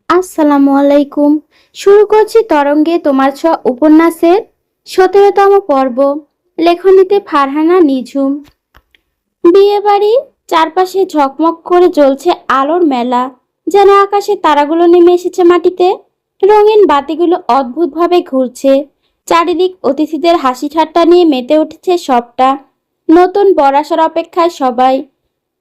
আসসালামু আলাইকুম। শুরু করছি তরঙ্গে তোমার ছোঁয়া উপন্যাসের ১৭তম পর্ব। লেখনীতে ফারহানা নিঝুম। বিয়ে বাড়ি চারপাশে ঝকমক করে জ্বলছে আলোর মেলা, যেন আকাশে তারাগুলো নেমে এসেছে মাটিতে। রঙিন বাতিগুলো অদ্ভুতভাবে ঘুরছে, চারিদিক অতিথিদের হাসি ঠাট্টা নিয়ে মেতে উঠেছে সবটা। নতুন বরাসার অপেক্ষায় সবাই।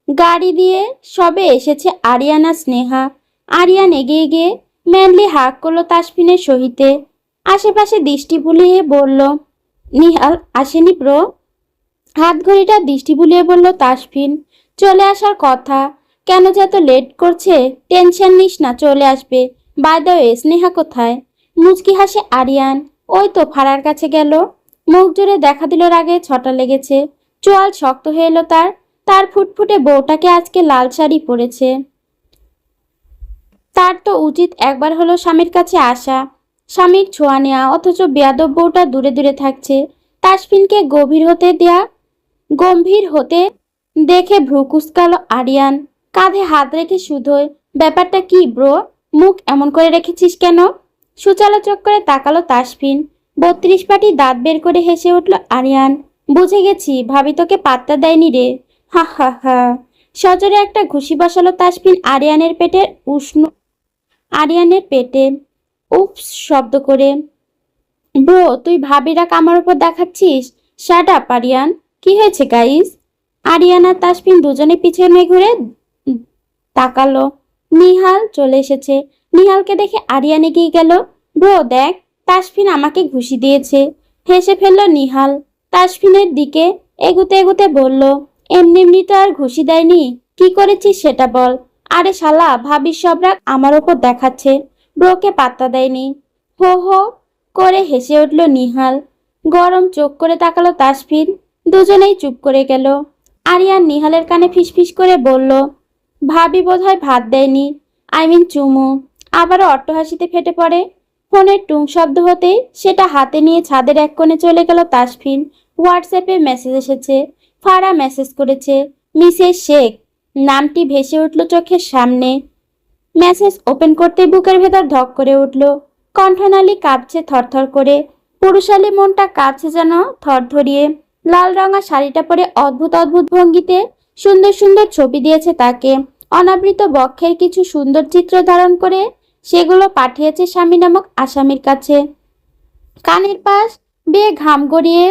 গাড়ি দিয়ে সবে এসেছে আরিয়ানা স্নেহা। আরিয়ান এগিয়ে গিয়ে ম্যানলি হাঁক করলো তাসফিনের সহিতে। আশেপাশে দৃষ্টি বুলিয়ে বলল, নিহাল আসেনি ব্রো? হাত ঘড়িটা দৃষ্টি বুলিয়ে বলল তাসফিন, চলে আসার কথা। কেন যে এত লেট করছে? টেনশন নিস না, চলে আসবে। বাই দ্য ওয়ে, স্নেহা কোথায়? মুচকি হাসে আরিয়ান। ওই তো ফারার কাছে গেল। মুখ জুড়ে দেখা দিল রাগে ছটা লেগেছে। চোয়াল শক্ত হয়ে এলো তার। তার ফুটফুটে বউটাকে আজকে লাল শাড়ি পরেছে। তার তো উচিত একবার হলো স্বামীর কাছে আসা, স্বামীর ছোঁয়া নেওয়া, অথচ বেয়াদব বউটা দূরে দূরে থাকছে। তাসফিনকে গম্ভীর হতে দেখে ভ্রু কুঁচকালো আরিয়ান। কাঁধে হাত রেখে শুধোয়, ব্যাপারটা কি ব্রো? মুখ এমন করে রেখেছিস কেন? সুচালো চোখ করে তাকালো তাসফিন। ৩২ পাটি দাঁত বের করে হেসে উঠল আরিয়ান। বুঝে গেছি, ভাবি তোকে পাত্তা দেয়নি রে। হা হা হা। সজোরে একটা ঘুষি বসালো তাসফিন আরিয়ানের পেটে। উপস শব্দ করে। ব্রো, তুই ভাবিরা আমার উপর দেখাচ্ছিস? Shut up Aryan. কি হয়েছে গাইস? আরিয়ান আর তাসফিন দুজনে পিছনে ঘুরে তাকালো। নিহাল চলে এসেছে। নিহালকে দেখে আরিয়ান এগিয়ে গেল। ব্রো দেখ, তাসফিন আমাকে ঘুষি দিয়েছে। হেসে ফেলল নিহাল। তাসফিনের দিকে এগুতে এগুতে বলল, এমনি এমনি তো আর ঘুষি দেয়নি। কি করেছিস সেটা বল। আরে শালা, ভাবির সব রাগ আমার ওপর দেখাচ্ছে। ব্রোকে পাত্তা দেয়নি। হো হো করে হেসে উঠল নিহাল। গরম চোখ করে তাকালো তাসফিন। দুজনেই চুপ করে গেল। আরিয়ান নিহালের কানে ফিসফিস করে বলল, ভাবি বোধহয় ভাত দেয়নি, আই মিন চুমু। আবারও অট্টহাসিতে ফেটে পড়ে। ফোনের টুং শব্দ হতেই সেটা হাতে নিয়ে ছাদের এক কোণে চলে গেল তাসফিন। হোয়াটসঅ্যাপে মেসেজ এসেছে। ফারা মেসেজ করেছে, মিসেস শেখ। নামটি ভেসে উঠল চোখের সামনে। মেসেজ ওপেন করতে বুকের ভেতর ধক করে উঠল। কণ্ঠনালী কাঁপছে থরথর করে। পুরুষালী মনটা কাঁপছে যেন থরথরিয়ে। লাল রঙা শাড়িটা পরে অদ্ভুত অদ্ভুত ভঙ্গিতে সুন্দর সুন্দর ছবি দিয়েছে তাকে। অনাবৃত বক্ষের কিছু সুন্দর চিত্র ধারণ করে সেগুলো পাঠিয়েছে স্বামী নামক আসামির কাছে। কানের পাশ বেয়ে ঘাম গড়িয়ে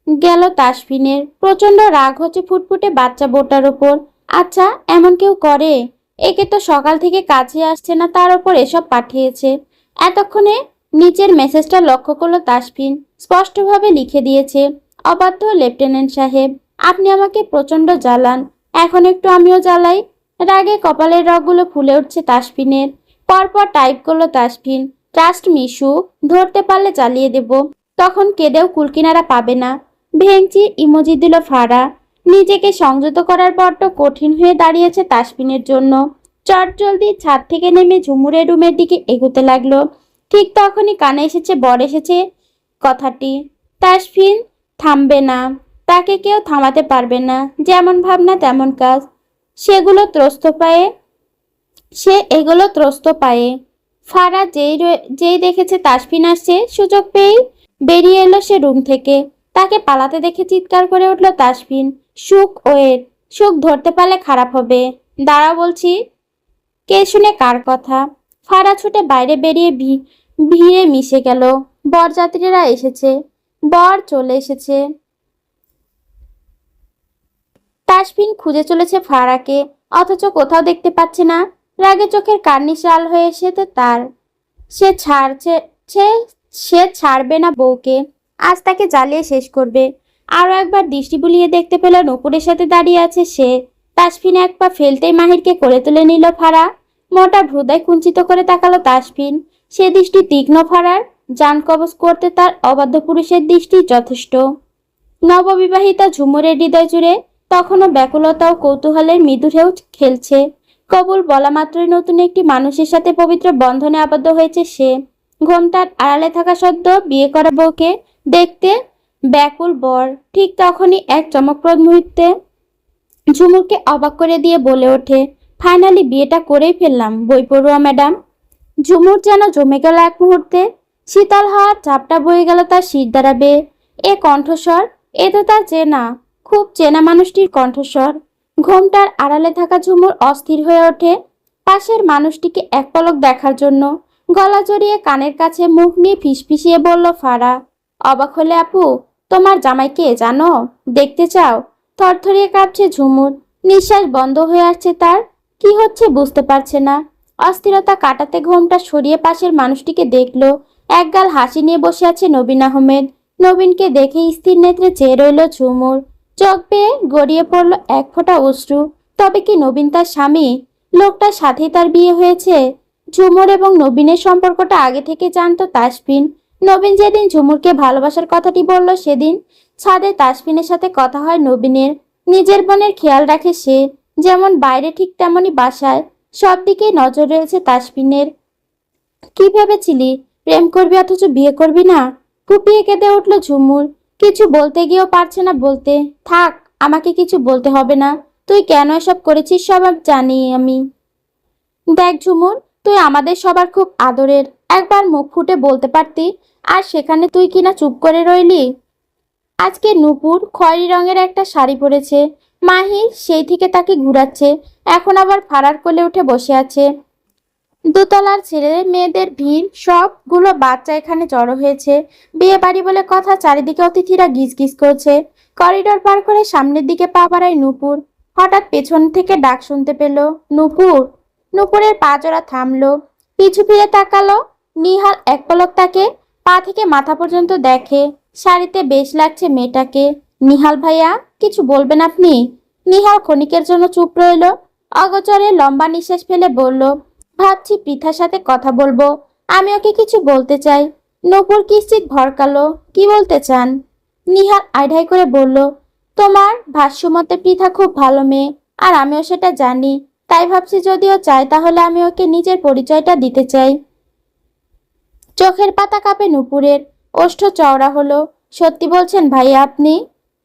গেল তাসফিনের। প্রচন্ড রাগ হচ্ছে ফুটফুটে বাচ্চা বোটার ওপর। আচ্ছা, এমন কেউ করে? একে তো সকাল থেকে কাছে আসছে না, তার ওপর এসব পাঠিয়েছে। এতক্ষণে নিচের মেসেজটা লক্ষ্য করলো তাসফিন। স্পষ্টভাবে লিখে দিয়েছে, অবাধ্য লেফটেন্যান্ট সাহেব, আপনি আমাকে প্রচন্ড জ্বালান। এখন একটু আমিও জ্বালাই। রাগে কপালের রগগুলো ফুলে উঠছে তাসফিনের। পরপর টাইপ করলো তাসফিন, ট্রাস্ট মিশু, ধরতে পারলে চালিয়ে দেব, তখন কেঁদেও কুলকিনারা পাবে না। ভেঙচি ইমোজি দিল ফারা। নিজেকে সংযত করার বড্ড কঠিন হয়ে দাঁড়িয়েছে তাসফিনের জন্য। চটজলদি ছাদ থেকে নেমে ঝুমুরের রুমের দিকে এগোতে লাগলো। ঠিক তখনই কানে এসেছে কথাটি। তাসফিন থামবে না, তাকে কেউ থামাতে পারবে না। যেমন ভাবনা তেমন কাজ। সে এগুলো ত্রস্ত পায়ে। ফারা যেই দেখেছে তাসফিন আসছে, সুযোগ পেয়েই বেরিয়ে এলো সে রুম থেকে। তাকে পালাতে দেখে চিৎকার করে উঠল তাসফিন, সুখ ওয়েট, সুখ ধরতে পারলে খারাপ হবে। দাঁড়া বলছি। কে শুনে কার কথা? ফারা ছুটে বাইরে বেরিয়ে ভিড়ে মিশে গেল। বরযাত্রীরা এসেছে, বর চলে এসেছে। তাসফিন খুঁজে চলেছে ফারাকে, অথচ কোথাও দেখতে পাচ্ছে না। রাগে চোখের কার্নিশ লাল হয়ে এসেছে তার। সে ছাড়ছে সে সে ছাড়বে না বউকে। আজ তাকে জ্বালিয়ে শেষ করবে। আরো একবার দৃষ্টি বুলিয়ে দেখতে পেল নূপুরের সাথে দাঁড়িয়ে আছে সে। তাসফিন এক পা ফেলতেই মাহিরকে কোলে তুলে নিল ফারা। মোটা ভ্রুদয় কুঞ্চিত করে তাকালো তাসফিন। সে দৃষ্টি তীক্ষ্ণ। ফারার জান কবজ করতে তার অবাধ্য পুরুষের দৃষ্টি যথেষ্ট। নববিবাহিতা ঝুমুরের হৃদয় জুড়ে তখনও ব্যাকুলতা ও কৌতূহলের মৃদু ঢেউ খেলছে। কবুল বলা মাত্রই নতুন একটি মানুষের সাথে পবিত্র বন্ধনে আবদ্ধ হয়েছে সে। ঘোমটার আড়ালে থাকা সদ্য বিয়ে করা বউকে দেখতে ব্যাকুল বর। ঠিক তখনই এক চমকপ্রদ মুহূর্তে ঝুমুরকে অবাক করে দিয়ে বলে ওঠে, ফাইনালি বিয়েটা করেই ফেললাম বইপড়ুয়া ম্যাডাম। ঝুমুর যেন জমে গেল এক মুহূর্তে। শীতল হাওয়ার ঝাপটা বয়ে গেল তার শির দ্বারাবে। এ কণ্ঠস্বর, এ তো তার চেনা, খুব চেনা মানুষটির কণ্ঠস্বর। ঘোমটার আড়ালে থাকা ঝুমুর অস্থির হয়ে ওঠে পাশের মানুষটিকে এক পলক দেখার জন্য। গলা জড়িয়ে কানের কাছে মুখ নিয়ে ফিসফিসিয়ে বলল ফারা। অবাক হলে আপু, তোমার জামাইকে জানো? দেখতে চাও? থরথরিয়ে কাঁপছে ঝুমুর। নিঃশ্বাস বন্ধ হয়ে আসছে তার। কি হচ্ছে বুঝতে পারছে না। অস্থিরতা কাটাতে ঘোমটা সরিয়ে পাশের মানুষটিকে দেখলো। একগাল হাসি নিয়ে বসে আছে নবীন আহমেদ। নবীনকে দেখে স্থির নেত্রে চেয়ে রইল ঝুমুর। চোখ বেয়ে গড়িয়ে পড়ল এক ফোঁটা অশ্রু। তবে কি নবীন তার স্বামী? লোকটার সাথেই তার বিয়ে হয়েছে? ঝুমুর এবং নবীনের সম্পর্কটা আগে থেকে জানতো তাসফিন। নবীন যেদিন ঝুমুরকে ভালোবাসার কথাটি বলল সেদিন ছাদে তাসফিনের সাথে কথা হয় নবীনের। নিজের বোনের খেয়াল রাখে সে, যেমন বাইরে ঠিক তেমনি বাসায়। সব দিকে নজর রয়েছে তাসফিনের। কি ভেবেছিলি প্রেম করবি অথচ বিয়ে করবি না? কুপিয়ে কেঁদে উঠল ঝুমুর। কিছু বলতে গিয়েও পারছে না বলতে। থাক, আমাকে কিছু বলতে হবে না। তুই কেন এসব করেছিস সব জানি আমি। দেখ ঝুমুর, তুই আমাদের সবার খুব আদরের। একবার মুখ ফুটে বলতে পারতি। আর সেখানে তুই কিনা চুপ করে রইলি। আজকে নূপুর খয়েরি রঙের একটা শাড়ি পরেছে। মাহি সেই থেকে তাকে ঘুরাচ্ছে। এখন আবার ফারার কোলে উঠে বসে আছে। দোতলার ছেলে মেয়েদের ভিড়, সবগুলো বাচ্চা এখানে জড়ো হয়েছে। বিয়ে বাড়ি বলে কথা, চারিদিকে অতিথিরা গিজগিজ করছে। করিডোর পার করে সামনের দিকে পা বাড়ায় নূপুর। হঠাৎ পেছন থেকে ডাক শুনতে পেল, নূপুর। নূপুরের পা জোড়া থামলো। পিছু ফিরে তাকালো। নিহাল এক পলক তাকে পা থেকে মাথা পর্যন্ত দেখে। শাড়িতে বেশ লাগছে মেয়েটাকে। নিহাল ভাইয়া, কিছু বলবেন আপনি? নিহাল ক্ষণিকের জন্য চুপ রইল। অগোচরে লম্বা নিঃশ্বাস ফেলে বলল, ভাবছি পৃথার সাথে কথা বলবো। আমি ওকে কিছু বলতে চাই। নূপুর কিঞ্চিৎ ভরকালো। কি বলতে চান? নিহাল আইঢাই করে বলল, তোমার ভাষ্যমতে পৃথা খুব ভালো মেয়ে, আর আমিও সেটা জানি। তাই ভাবছি যদিও চাই তাহলে আমি ওকে নিজের পরিচয়টা দিতে চাই। চোখের পাতা কাঁপে নূপুরের। ওষ্ঠ চওড়া হলো। সত্যি বলছেন ভাইয়া আপনি?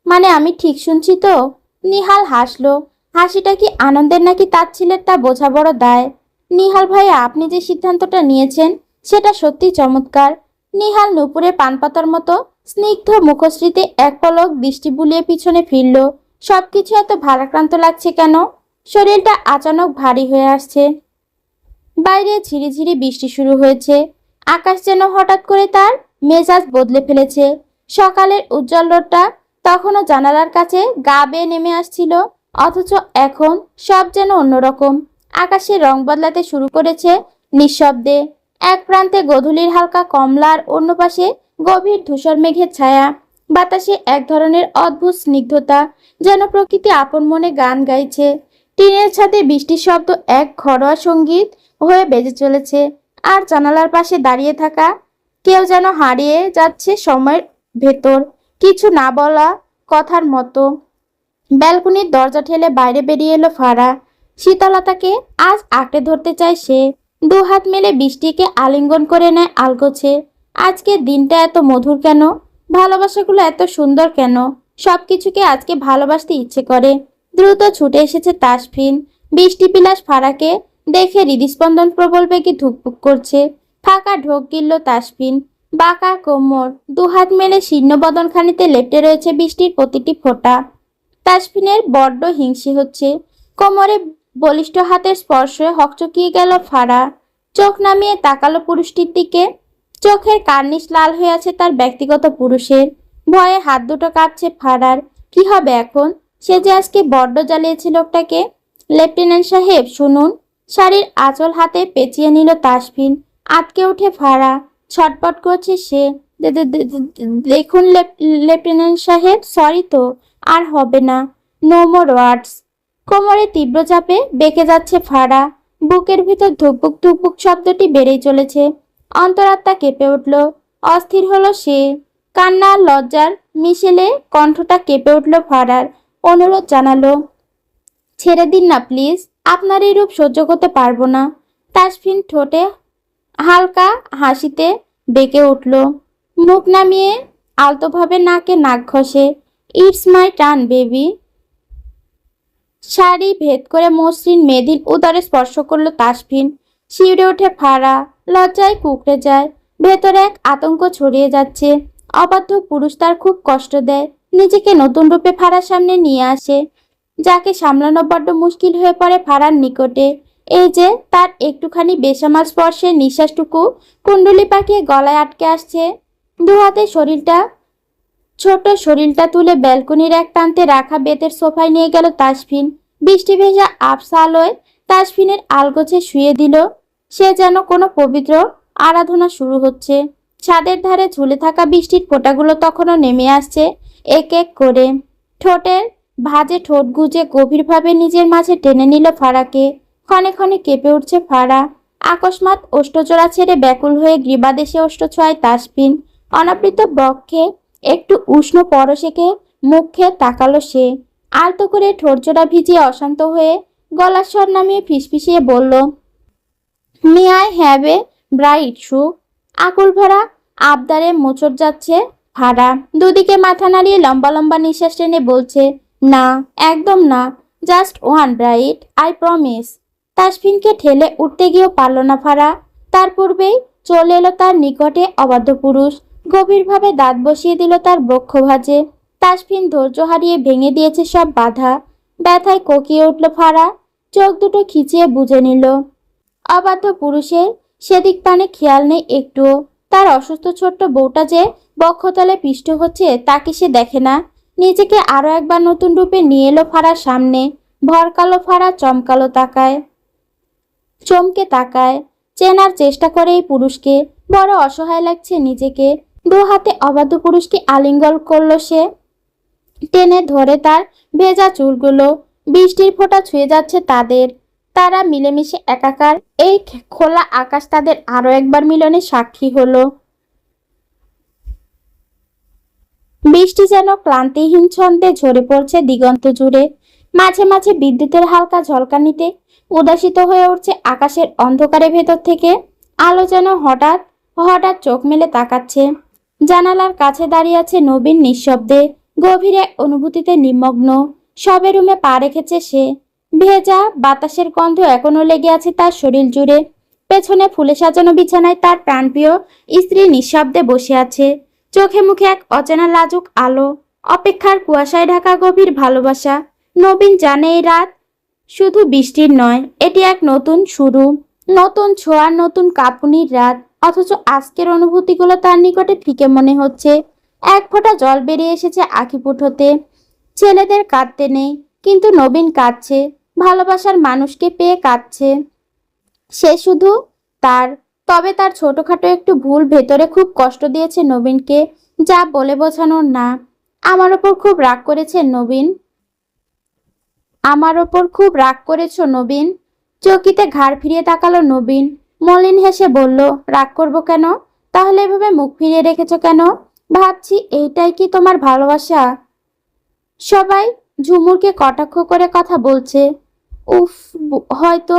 মানে আমি ঠিক শুনছি তো? নিহাল হাসলো। হাসিটা কি আনন্দের নাকি তাচ্ছিলের তা বোঝা বড় দায়। নিহাল ভাইয়া, আপনি যে সিদ্ধান্তটা নিয়েছেন সেটা সত্যি চমৎকার। নিহাল নূপুরের পানপাতার মতো স্নিগ্ধ মুখশ্রীতে এক পলক দৃষ্টি বুলিয়ে পিছনে ফিরল। সবকিছু এত ভারাক্রান্ত লাগছে কেন? শরীরটা আচানক ভারী হয়ে আসছে। বাইরে ঝিরিঝিরি বৃষ্টি শুরু হয়েছে। আকাশ যেন হঠাৎ করে তার মেজাজ বদলে ফেলেছে। সকালের উজ্জ্বল রোদটা তখনও জানালার কাছে গা বেয়ে নেমে আসছিল, অথচ এখন সব যেন অন্যরকম। আকাশের রং বদলাতে শুরু করেছে নিঃশব্দে। এক প্রান্তে গোধূলির হালকা কমলা, আর অন্য পাশে গভীর ধূসর মেঘের ছায়া। বাতাসে এক ধরনের অদ্ভুত স্নিগ্ধতা, যেন প্রকৃতি আপন মনে গান গাইছে। টিনের ছাদে বৃষ্টির শব্দ এক ঘরোয়া সঙ্গীত হয়ে বেজে চলেছে। আর জানালার পাশে দাঁড়িয়ে থাকা কেউ যেন হারিয়ে যাচ্ছে সময়ের ভেতর, কিছু না বলা কথার মতো। ব্যালকনির দরজা ঠেলে বাইরে বেরিয়ে এলো ফারা। শীতলতাকে আজ আঁকড়ে ধরতে চায় সে। দু হাত মেলে বৃষ্টিকে আলিঙ্গন করে নেয় আলগোছে। আজকের দিনটা এত মধুর কেন? ভালোবাসাগুলো এত সুন্দর কেন? সবকিছুকে আজকে ভালোবাসতে ইচ্ছে করে। দ্রুত ছুটে এসেছে তাসফিন। বৃষ্টি বিলাস ফারাকে দেখে হৃদস্পন্দন প্রবল বেগে ধুকপুক করছে। ফাঁকা ঢোক গিলল তাসফিন। বাঁকা কোমর, দুহাত মেলে শীর্ণ বদনখানিতে লেপ্টে রয়েছে বৃষ্টির প্রতিটি ফোঁটা। তাসফিনের বড্ড হিংসে হচ্ছে। কোমরে বলিষ্ঠ হাতের স্পর্শে হকচকিয়ে গেল ফারা। চোখ নামিয়ে তাকালো পুরুষটির দিকে। চোখের কার্নিশ লাল হয়ে আছে তার ব্যক্তিগত পুরুষের। ভয়ে হাত দুটো কাঁপছে ফারার। কি হবে এখন? সে যে আজকে বড্ড জ্বালিয়েছে লোকটাকে। লেফটেন্যান্ট সাহেব শুনুন। শাড়ির আঁচল হাতে পেঁচিয়ে নিল তাসফিন। আটকে উঠে ফারা। ছটপট করছে সে। দেখুন লেফটেন্যান্ট সাহেব, সরি তো, আর হবে না। নো মোর ওয়ার্ডস। কোমরে তীব্র চাপে বেঁকে যাচ্ছে ফারা। বুকের ভিতর ধুকপুক ধুকপুক শব্দটি বেড়েই চলেছে। অন্তরাত্মা কেঁপে উঠল। অস্থির হলো সে। কান্না লজ্জার মিশেলে কণ্ঠটা কেঁপে উঠল ফারার। অনুরোধ জানালো, ছেড়ে দিন না প্লিজ। আপনার এই রূপ সহ্য করতে পারবো না। তাসফিন ঠোঁটে হালকা হাসিতে বেঁকে উঠল। মুখ নামিয়ে আলতোভাবে নাকে নাক ঘষে। It's my turn baby. Sari ভেদ করে মসৃণ মেয়েদের উদরে স্পর্শ করলো তাসফিন। শিউরে ওঠে ফারা, লজ্জায় কুঁকড়ে যায়। ভেতরে এক আতঙ্ক ছড়িয়ে যাচ্ছে। অবাধ্য পুরুষ তার খুব কষ্ট দেয়, নিজেকে নতুন রূপে ফারার সামনে নিয়ে আসে, যাকে সামলানো বড্ড মুশকিল হয়ে পড়ে ফারার নিকটে। এই যে তার একটুখানি বেসামাল স্পর্শে নিঃশ্বাসটুকু কুণ্ডলি পাকিয়ে গলায় আটকে আসছে। দু হাতে ছোট শরীরটা তুলে ব্যালকনির এক প্রান্তে রাখা বেতের সোফায় নিয়ে গেল তাসফিন। বৃষ্টি ভেজা আবছা আলোয় তাসফিনের আলগোছে শুয়ে দিল। সে যেন কোনো পবিত্র আরাধনা শুরু হচ্ছে। ছাদের ধারে ঝুলে থাকা বৃষ্টির ফোঁটাগুলো তখনও নেমে আসছে এক এক করে। ঠোঁটের ভাঁজে ঠোঁট গুজে গভীরভাবে নিজের মাঝে টেনে নিল ফারাকে। ক্ষণে ক্ষণে কেঁপে উঠছে ফারা। আকস্মাৎ ওষ্ঠজোড়া ছেড়ে ব্যাকুল হয়ে গ্রীবাদেশে ওষ্ঠ ছোঁয়ায় তাসফিন। অনাবৃত বক্ষে একটু উষ্ণ পরশেকে মুখে তাকালো সে। আলতো করে ঠোঁটজোড়া ভিজিয়ে অশান্ত হয়ে গলার স্বর নামিয়ে ফিসফিসিয়ে বলল, may I have a bright সুখ। আকুল ভরা আবদারে মোচড় যাচ্ছে ফারা। দুদিকে মাথা নাড়িয়ে লম্বা লম্বা নিঃশ্বাস টেনে বলছে, না, একদম না, just one bite, I promise. তাসফিনকে ঠেলে উঠতে গিয়েও পারল না ফারা। তার পূর্বেই চলে এলো তার নিকটে অবাধ্য পুরুষ। গভীরভাবে দাঁত বসিয়ে দিল তার বক্ষ ভাঁজে। তাসফিন ধৈর্য হারিয়ে ভেঙে দিয়েছে সব বাধা। ব্যথায় কোকিয়ে উঠল ফারা। চোখ দুটো খিচিয়ে বুঝে নিল অবাধ্য পুরুষের সেদিক পানে খেয়াল নেই একটুও। তার অসুস্থ ছোট্ট বউটা যে বক্ষতলে পিষ্ট হচ্ছে তা কি সে দেখে না? নিজেকে আরো একবার নতুন রূপে নিয়ে এলো ফারার সামনে। ভরকালো ফারা চমকে তাকায়। চেনার চেষ্টা করে এই পুরুষকে। বড় অসহায় লাগছে নিজেকে। দু হাতে অবাধ্য পুরুষকে আলিঙ্গন করলো সে। টেনে ধরে তার ভেজা চুলগুলো। বৃষ্টির ফোঁটা ছুঁয়ে যাচ্ছে তাদের। তারা মিলেমিশে একাকার। এই খোলা আকাশ তাদের আরো একবার মিলনে সাক্ষী হলো। বৃষ্টি যেন ক্লান্তিহীন ছন্দে ঝরে পড়ছে দিগন্ত জুড়ে। মাঝে মাঝে বিদ্যুতের হালকা ঝলকানিতে উদাসিত হয়ে উঠছে আকাশের অন্ধকারের ভেতর থেকে। আলো যেন হঠাৎ হঠাৎ চোখ মেলে তাকাচ্ছে। জানালার কাছে দাঁড়িয়ে আছে নবীন নিঃশব্দে, গভীর এক অনুভূতিতে নিমগ্ন। সবে রুমে পা রেখেছে সে। ভেজা বাতাসের গন্ধ এখনো লেগে আছে তার শরীর জুড়ে। পেছনে ফুলে সাজানো বিছানায় তার প্রাণপ্রিয় স্ত্রী নিঃশব্দে বসে আছে। চোখে মুখে এক অচেনা লাজুক আলো। অপেক্ষার কুয়াশায় ঢাকা গভীর ভালোবাসা। নবীন জানে এই রাত শুধু বৃষ্টির নয়, এটি এক নতুন শুরু, নতুন ছোঁয়ার, নতুন কাঁপুনির রাত। অথচ আজকের অনুভূতিগুলো তার নিকটে ফিকে মনে হচ্ছে। এক ফোঁটা জল বেরিয়ে এসেছে আঁখিপুট হতে। ছেলেদের কাঁদতে নেই, কিন্তু নবীন কাঁদছে। ভালোবাসার মানুষকে পেয়ে কাঁদছে সে শুধু তার। তবে তার ছোটখাটো একটু ভুল ভেতরে খুব কষ্ট দিয়েছে নবীনকে, যা বলে বোঝানোর না। আমার ওপর খুব রাগ করেছেন নবীন। আমার ওপর খুব রাগ করেছ নবীন। চকিতে ঘাড় ফিরিয়ে তাকালো নবীন। মলিন হেসে বলল, রাগ করব কেন? তাহলে এভাবে মুখ ফিরিয়ে রেখেছ কেন? ভাবছি এইটাই কি তোমার ভালোবাসা? সবাই ঝুমুরকে কটাক্ষ করে কথা বলছে। উফ, হয়তো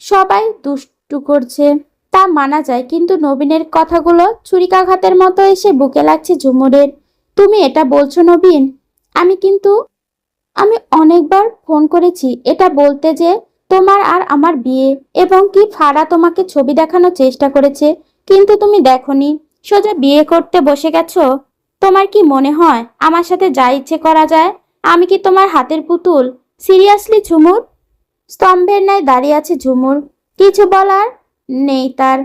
সবাই দুষ্টু করছে, তা মানা যায়, কিন্তু নবীনের কথাগুলো ছুরিকাঘাতের মতো এসে বুকে লাগছে ঝুমুরের। তুমি এটা বলছো নবীন? আমি অনেকবার ফোন করেছি এটা বলতে যে তোমার আর আমার বিয়ে, এবং কি ফারা তোমাকে ছবি দেখানোর চেষ্টা করেছে, কিন্তু তুমি দেখোনি, সোজা বিয়ে করতে বসে গেছো। তোমার কি মনে হয় আমার সাথে যা ইচ্ছে করা যায়? আমি কি তোমার হাতের পুতুল? সিরিয়াসলি ঝুমুর? স্তম্ভের ন্যায় দাঁড়িয়ে আছে ঝুমুর। কিছু বলার নেই তার।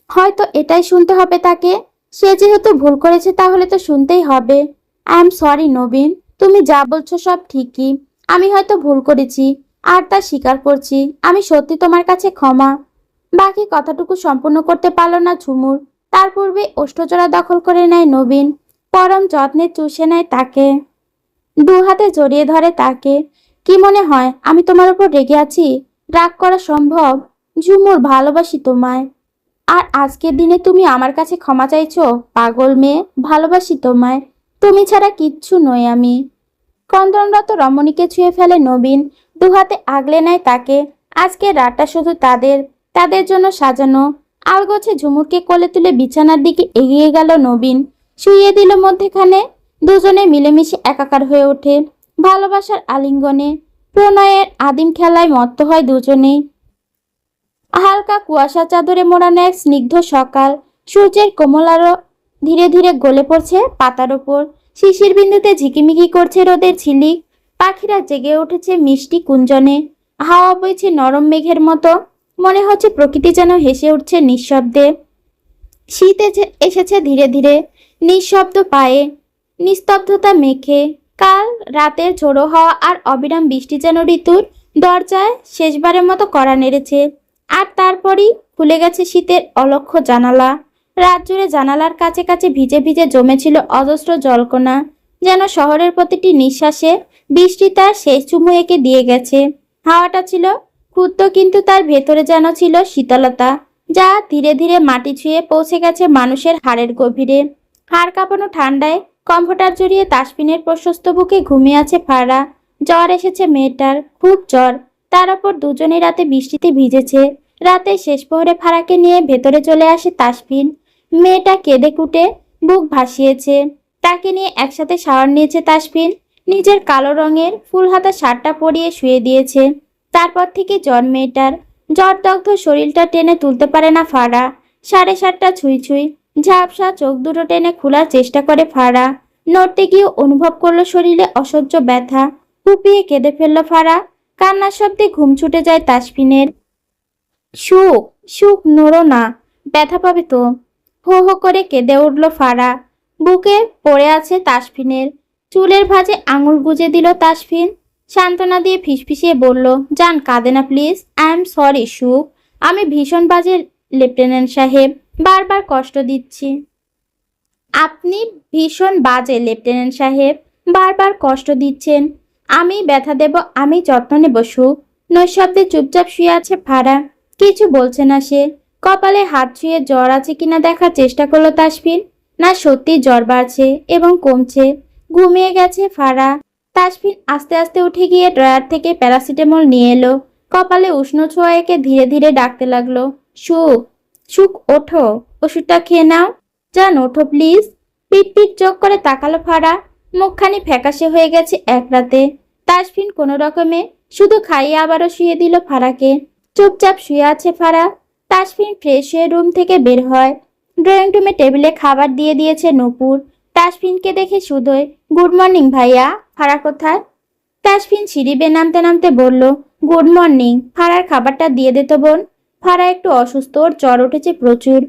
হয়তো এটাই শুনতে হবে তাকে। সে যেহেতু ভুল করেছে তাহলে তো শুনতেই হবে। আই এম সরি নবীন, তুমি যা বলছো সব ঠিকই। আমি হয়তো ভুল করেছি, আর তা স্বীকার করছি। আমি সত্যি তোমার কাছে ক্ষমা। বাকি কথাটুকু সম্পূর্ণ করতে পারল না ঝুমুর। তার পূর্বে ওষ্ঠজোড়া দখল করে নেয় নবীন। পরম যত্নে চুষে নেয় তাকে, দু হাতে জড়িয়ে ধরে তাকে। কি মনে হয় আমি তোমার উপর রেগে আছি? রাগ করা সম্ভব? ঝুমুর, ভালোবাসি তোমায়। আর আজকের দিনে তুমি আমার কাছে ক্ষমা চাইছো? পাগল মেয়ে, ভালোবাসি তোমায়। তুমি ছাড়া কিচ্ছু নই আমি। ক্রন্দনরত রমণীকে ছুঁয়ে ফেলে নবীন। দু হাতে আগলে নেয় তাকে। আজকের রাতটা শুধু তাদের, তাদের জন্য সাজানো। আলগোছে ঝুমুরকে কোলে তুলে বিছানার দিকে এগিয়ে গেল নবীন। শুইয়ে দিল মধ্যেখানে। দুজনে মিলেমিশে একাকার হয়ে ওঠে ভালোবাসার আলিঙ্গনে। প্রণয়ের আদিম খেলায় মত্ত হয় দুজনে। হালকা কুয়াশা চাদরে মোড়ানো এক স্নিগ্ধ সকাল। সূর্যের কোমল আলো ধীরে ধীরে গলে পড়ছে পাতার ওপর। শিশির বিন্দুতে ঝিকিমিকি করছে রোদের ঝিলিক। পাখিরা জেগে উঠেছে মিষ্টি কুঞ্জনে। হাওয়া বইছে নরম মেঘের মতো। মনে হচ্ছে প্রকৃতি যেন হেসে উঠছে নিঃশব্দে। শীত এসেছে ধীরে ধীরে, নিঃশব্দ পায়ে, নিস্তব্ধতা মেখে। কাল রাতের ঝোড়ো হাওয়া আর অবিরাম বৃষ্টি যেন ঋতুর দরজায় শেষবারের মতো কড়া নেড়েছে। আর তারপরই খুলে গেছে শীতের অলক্ষ্য জানালা। রাত জুড়ে জানালার কাছে কাছে ভিজে ভিজে জমেছিল অজস্র জলকণা। যেন শহরের প্রতিটি নিঃশ্বাসে বৃষ্টি তার শেষ চুমু এঁকে দিয়ে গেছে। হাওয়াটা ছিল ক্ষুদ্র, কিন্তু তার ভেতরে যেন ছিল শীতলতা, যা ধীরে ধীরে মাটি ছুঁয়ে পৌঁছে গেছে মানুষের হাড়ের গভীরে। হাড় কাঁপানো ঠান্ডায় কমফোর্টার জড়িয়ে তাসফিনের প্রশস্ত বুকে ঘুমিয়ে আছে ফারা। জ্বর এসেছে মেয়েটার, খুব জ্বর। তার ওপর দুজনে রাতে বৃষ্টিতে ভিজেছে। রাতের শেষ প্রহরে ফারাকে নিয়ে ভেতরে চলে আসে তাসফিন। মেয়েটা কেঁদে কুটে বুক ভাসিয়েছে। তাকে নিয়ে একসাথে শাওয়ার নিয়েছে তাসফিন। নিজের কালো রঙের ফুল হাতা শার্টটা পরিয়ে শুয়ে দিয়েছে। তারপর থেকে জ্বর মেয়েটার। জ্বরদগ্ধ শরীরটা টেনে তুলতে পারে না ফারা। 7:30 ছুঁই ছুঁই। ঝাপসা চোখ দুটো টেনে খোলার চেষ্টা করে ফারা। নড়তে গিয়ে অনুভব করলো শরীরে অসহ্য ব্যথা। কুপিয়ে কেঁদে ফেললো ফারা। কান্নার শব্দে ঘুম ছুটে যায় তাসফিনের। সুখ, সুখ, নড়ো না, ব্যথা পাবে তো। হো হো করে কেঁদে উঠল ফারা। বুকে পড়ে আছে তাসফিনের। চুলের ভাঁজে আঙুল গুজে দিল তাসফিন। সান্ত্বনা দিয়ে ফিসফিসিয়ে বলল, যান, কাঁদে না প্লিজ। আই এম সরি সুখ, আমি ভীষণ বাজে লেফটেন্যান্ট সাহেব, বারবার কষ্ট দিচ্ছি। আপনি ভীষণ বাজে লেফটেন্যান্ট সাহেব, বারবার কষ্ট দিচ্ছেন। আমি ব্যথা দেব, আমি যত্ন নেব সুখ। নৈশব্দে চুপচাপ শুয়ে আছে ফারা। কিছু বলছে না সে। কপালে হাত ছুঁয়ে জ্বর আছে কিনা দেখার চেষ্টা করলো তাসফিন। না, সত্যি জ্বর বাড়ছে এবং কমছে। ঘুমিয়ে গেছে ফারা। তাসফিন আস্তে আস্তে উঠে গিয়ে ড্রয়ার থেকে প্যারাসিটামল নিয়ে এলো। কপালে উষ্ণ ছোঁয়া এঁকে ধীরে ধীরে ডাকতে লাগলো, সুখ, সুখ, ওঠো, ওষুধটা খেয়ে নাও। যান, ওঠো প্লিজ। পিট পিট চোখ করে তাকালো ফারা। মুখখানি ফ্যাকাশে হয়ে গেছে এক রাতে। তাসফিন কোনো রকমে শুধু খাইয়ে আবারও শুয়ে দিল ফারাকে। চুপচাপ শুয়ে আছে ফারা। তাসফিন ফ্রেশ হয়ে রুম থেকে বের হয়। ড্রয়িং রুমে টেবিলে খাবার দিয়ে দিয়েছে নূপুর। তাসফিনকে দেখে শুধোয়, গুড মর্নিং ভাইয়া, ফারা কোথায়? তাসফিন সিঁড়ি বেয়ে নামতে নামতে বলল, গুড মর্নিং। ফারার খাবারটা দিয়ে দে তো বোন। ফারা একটু অসুস্থ, ওর জ্বর উঠেছে প্রচুর।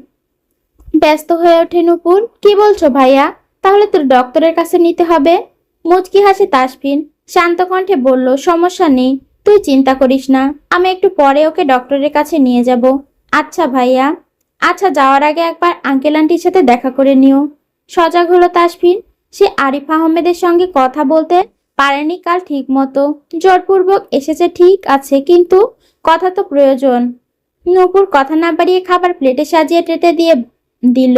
ব্যস্ত হয়ে ওঠে নূপুর। কি বলছো ভাইয়া? তাহলে তোর ডক্টরের কাছে নিতে হবে। মুচকি হাসে তাসফিন। শান্ত কণ্ঠে বলল, সমস্যা নেই, তুই চিন্তা করিস না, আমি একটু পরে ওকে ডক্টরের কাছে নিয়ে যাব। আচ্ছা ভাইয়া। আচ্ছা, যাওয়ার আগে একবার আঙ্কেল আন্টির সাথে দেখা করে নিও। সজাগ হলো তাসফিন। সে আরিফ আহমেদের সঙ্গে কথা বলতে পারেনি কাল ঠিক মতো। জোরপূর্বক এসেছে ঠিক আছে, কিন্তু কথা তো প্রয়োজন। নূপুর কথা না বাড়িয়ে খাবার প্লেটে সাজিয়ে ট্রেতে দিয়ে দিল।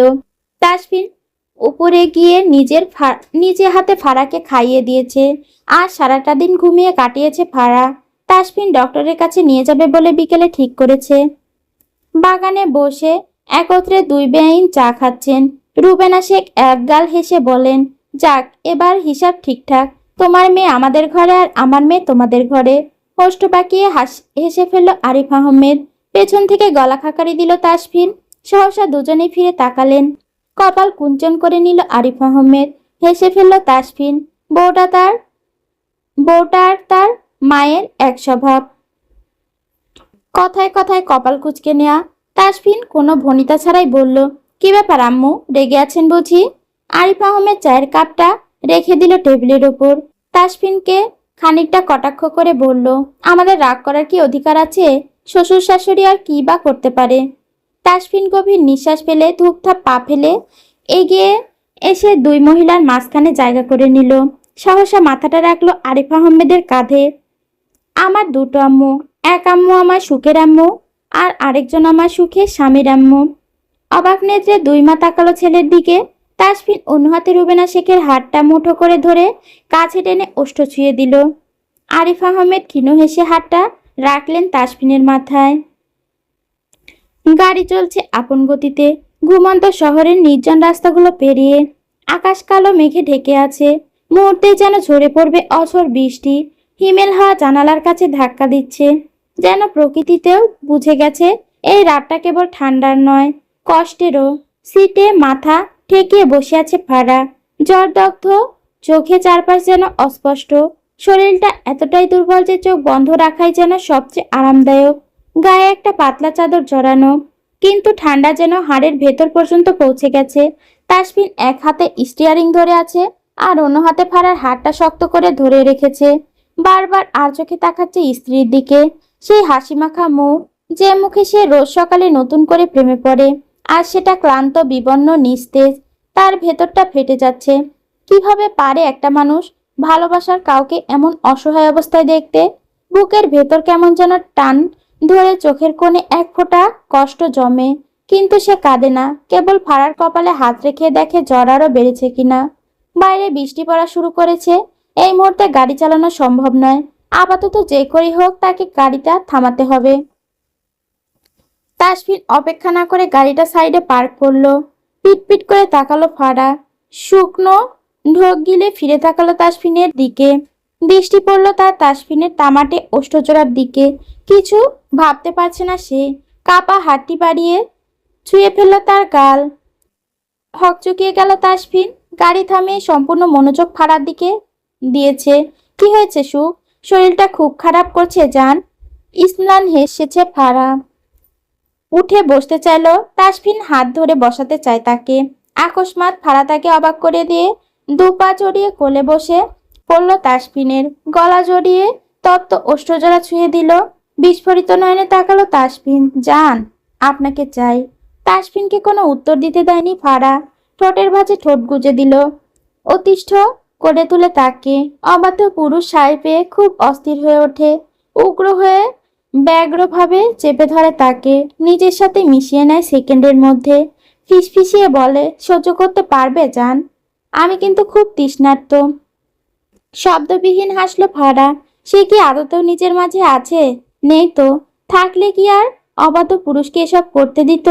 তাসফিন উপরে গিয়ে নিজে হাতে ফারাকে খাইয়ে দিয়েছে। আর সারাটা দিন ঘুমিয়ে কাটিয়েছে ফারা। তাসফিন ডক্টরের কাছে নিয়ে যাবে বলে বিকেলে ঠিক করেছে। বাগানে বসে একত্রে দুই বেআইন চা খাচ্ছেন। রুবেনা শেখ একগাল হেসে বলেন, যাক, এবার হিসাব ঠিকঠাক। তোমার মেয়ে আমাদের ঘরে আর আমার মেয়ে তোমাদের ঘরে। হোস্ট পাকিয়ে হেসে ফেলল আরিফ আহমেদ। পেছন থেকে গলা খাকারি দিল তাসফিন। সহসা দুজনেই ফিরে তাকালেন। কপাল কুঞ্চন করে নিল আরিফ আহমেদ। হেসে ফেলল তাসফিন। বউটা আর তার মায়ের এক স্বভাব। কথায় কথায় কপাল কুঁচকে নেয়া। তাসফিন কোনো ভনিতা ছাড়াই বলল, কি ব্যাপার আম্মু, রেগে আছেন বুঝি? আরিফ আহমেদ চায়ের কাপটা রেখে দিল টেবিলের উপর। তাসফিনকে খানিকটা কটাক্ষ করে বলল, আমাদের রাগ করার কি অধিকার আছে? শ্বশুর শাশুড়ি আর কি বা করতে পারে? তাসফিন গভীর নিঃশ্বাস ফেলে ধূপধাপ পা ফেলে এগিয়ে এসে দুই মহিলার মাঝখানে জায়গা করে নিল। সহসা মাথাটা রাখলো আরিফ আহমেদের কাঁধে। আমার দুটো আম্মু, এক আম্মু আমার সুখের আম্মু, আর আরেকজন আমার সুখের স্বামীর আম্মু। অবাক নেত্রে দুই মা তাকালো ছেলের দিকে। তাসফিন অন্য হাতে রুবেনা শেখের হাতটা মুঠো করে ধরে কাছে টেনে ওষ্ঠ ছুঁয়ে দিল। আরিফ আহমেদ ক্ষীণ হেসে হাতটা রাখলেন তাসফিনের মাথায়। গাড়ি চলছে আপন গতিতে ঘুমন্ত শহরের নির্জন রাস্তাগুলো পেরিয়ে। আকাশ কালো মেঘে ঢেকে আছে। মুহূর্তেই যেন ঝরে পড়বে অঝোর বৃষ্টি। হিমেল হাওয়া জানালার কাছে ধাক্কা দিচ্ছে। যেন প্রকৃতিতেও বুঝে গেছে এই রাতটা কেবল ঠান্ডার নয়, কষ্টেরও। সিটে মাথা ঠেকিয়ে বসে আছে ফারা, জ্বর দগ্ধ চোখে চারপাশ যেন অস্পষ্ট। শরীরটা এতটাই দুর্বল যে চোখ বন্ধ রাখাই যেন সবচেয়ে আরামদায়ক। গায়ে একটা পাতলা চাদর জড়ানো, কিন্তু ঠান্ডা যেন হাড়ের ভেতর পর্যন্ত পৌঁছে গেছে। তাসফিন এক হাতে স্টিয়ারিং ধরে আছে, আর অন্য হাতে ফারার হাতটা শক্ত করে ধরে রেখেছে। বারবার আর চোখে তাকাচ্ছে স্ত্রীর দিকে, সেই হাসিমাখা মুখ, যে মুখে সে রোজ সকালে নতুন করে প্রেমে পড়ে। আর সেটা ক্লান্ত, বিবর্ণ, নিস্তেজ। তার ভেতরটা ফেটে যাচ্ছে। কিভাবে পারে একটা মানুষ ভালোবাসার কাউকে এমন অসহায় অবস্থায় দেখতে? বুকের ভেতর কেমন যেন টান ধরে, চোখের কোণে এক ফোঁটা কষ্ট জমে। কিন্তু সে কাঁদে না, কেবল ফারার কপালে হাত রেখে দেখে জ্বর আরো বেড়েছে কিনা। বাইরে বৃষ্টি পড়া শুরু করেছে। এই মুহূর্তে গাড়ি চালানো সম্ভব নয়। আপাতত যে করেই হোক তাকে গাড়িটা থামাতে হবে। তাসফিন অপেক্ষা না করে গাড়িটা সাইডে পার্ক করলো। পিট করে তাকালো ফারা। শুকনো ঢোক গিলে ফিরে তাকালো তাসফিনের দিকে। দৃষ্টি পড়লো তার তাসফিনের তামাটে ওষ্ঠজোড়ার দিকে। কিছু ভাবতে পারছে না সে। কাপা হাতটি বাড়িয়ে ছুঁয়ে ফেললো তার গাল। হকচকিয়ে গেল তাসফিন। গাড়ি থামিয়ে সম্পূর্ণ মনোযোগ ফারার দিকে দিয়েছে। কি হয়েছে সুখ? শরীরটা খুব খারাপ করছে জান। স্নান হেসেছে ফারা। উঠে বসতে চাইলো। তাসফিন হাত ধরে বসাতে চায় তাকে। আকস্মাৎ ফারা তাকে অবাক করে দিয়ে দু পা জড়িয়ে কোলে বসে পড়ল তাসফিনের। গলা জড়িয়ে তপ্ত ওষ্ঠজোড়া ছুঁয়ে দিল। বিস্ফোরিত নয়নে তাকালো তাসফিন। জান, আপনাকে চাই। তাসফিনকে কোনো উত্তর দিতে দেয়নি ফারা। ঠোঁটের ভাঁজে ঠোঁট গুজে দিল। অতিষ্ঠ করে তুলে তাকে। অবাধ্য পুরুষ সায় পেয়ে খুব অস্থির হয়ে ওঠে। উগ্র হয়ে ব্যগ্রভাবে চেপে ধরে তাকে। নিজের সাথে মিশিয়ে নেয় সেকেন্ডের মধ্যে। ফিসফিসিয়ে বলে, সহ্য করতে পারবে জান? আমি কিন্তু খুব তৃষ্ণার্ত। শব্দবিহীন হাসলো ফারা। সে কি আদতেও নিজের মাঝে আছে? নেই তো। থাকলে কি আর অবাধ্য পুরুষকে এসব করতে দিত?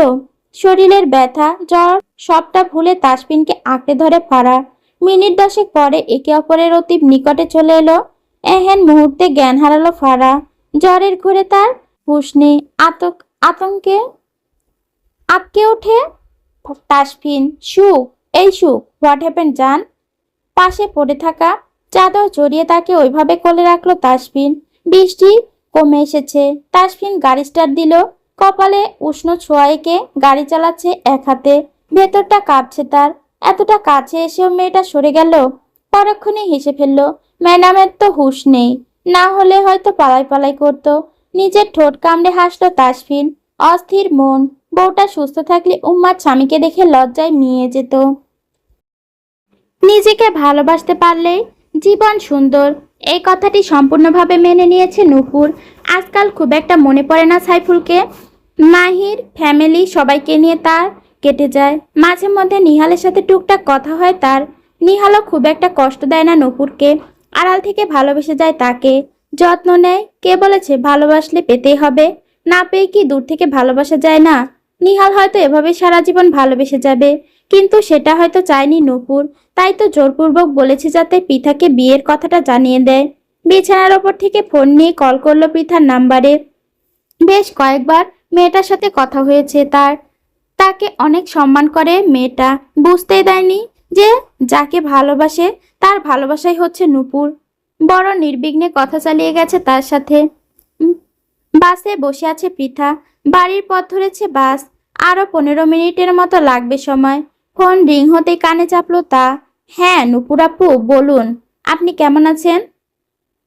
শরীরের ব্যথা, জ্বর সবটা ভুলে তাসফিনকে আঁকড়ে ধরে ফারা। মিনিট 10 পরে একে অপরের অতি নিকটে চলে এলো। এহেন মুহূর্তে জ্ঞান হারালো ফারা। জ্বরের ঘোরে তার হুঁশ নেই। আতঙ্কে আটকে ওঠে তাসফিন। সুখ, এই সুখ, হোয়াট হ্যাপেন জান? পাশে পড়ে থাকা চাদর জড়িয়ে তাকে ওইভাবে কোলে রাখলো তাসফিন। বৃষ্টি কমে এসেছে। তাসফিন গাড়ি স্টার্ট দিল। কপালে উষ্ণ ছোঁয়া এঁকে গাড়ি চালাচ্ছে এক হাতে। ভেতরটা কাঁপছে তার। এতটা কাছে এসেও মেয়েটা সরে গেল। পরক্ষণে হেসে ফেললো। ম্যাডামের তো হুঁশ নেই, না হলে হয়তো পালাই পালাই করতো। নিজের ঠোঁট কামড়ে হাসলো তাসফিন। অস্থির মন। বউটা সুস্থ থাকলে উম্মার স্বামীকে দেখে লজ্জায় মিয়ে যেত। নিজেকে ভালোবাসতে পারলে জীবন সুন্দর, এই কথাটি সম্পূর্ণভাবে মেনে নিয়েছে নূপুর। আজকাল খুব একটা মনে পড়ে না সাইফুলকে। মাহির, ফ্যামিলি সবাইকে নিয়ে তার কেটে যায়। মাঝে মধ্যে নিহালের সাথে টুকটাক কথা হয় তার। নিহালও খুব একটা কষ্ট দেয় না নূপুরকে। আড়াল থেকে ভালোবেসে যায় তাকে, যত্ন নেয়। কে বলেছে ভালোবাসলে পেতেই হবে? না পেয়ে কি দূর থেকে ভালোবাসা যায় না? নিহাল হয়তো এভাবে সারা জীবন ভালোবেসে যাবে, কিন্তু সেটা হয়তো চায়নি নূপুর। তাই তো জোরপূর্বক বলেছে যাতে পৃথাকে বিয়ের কথাটা জানিয়ে দেয়। বিছানার ওপর থেকে ফোন নিয়ে কল করলো পৃথার নাম্বারে। বেশ কয়েকবার মেয়েটার সাথে কথা হয়েছে তার। তাকে অনেক সম্মান করে মেয়েটা। বুঝতেই দেয়নি যে যাকে ভালোবাসে তার ভালোবাসাই হচ্ছে নূপুর। বড় নির্বিঘ্নে কথা চালিয়ে গেছে তার সাথে। বাসে বসে আছে পৃথা। বাড়ির পথ ধরেছে বাস। আরো 15 মিনিটের মতো লাগবে সময়। ফোন রিং হতেই কানে চাপলো তা। হ্যাঁ নূপুর আপু, বলুন। আপনি কেমন আছেন?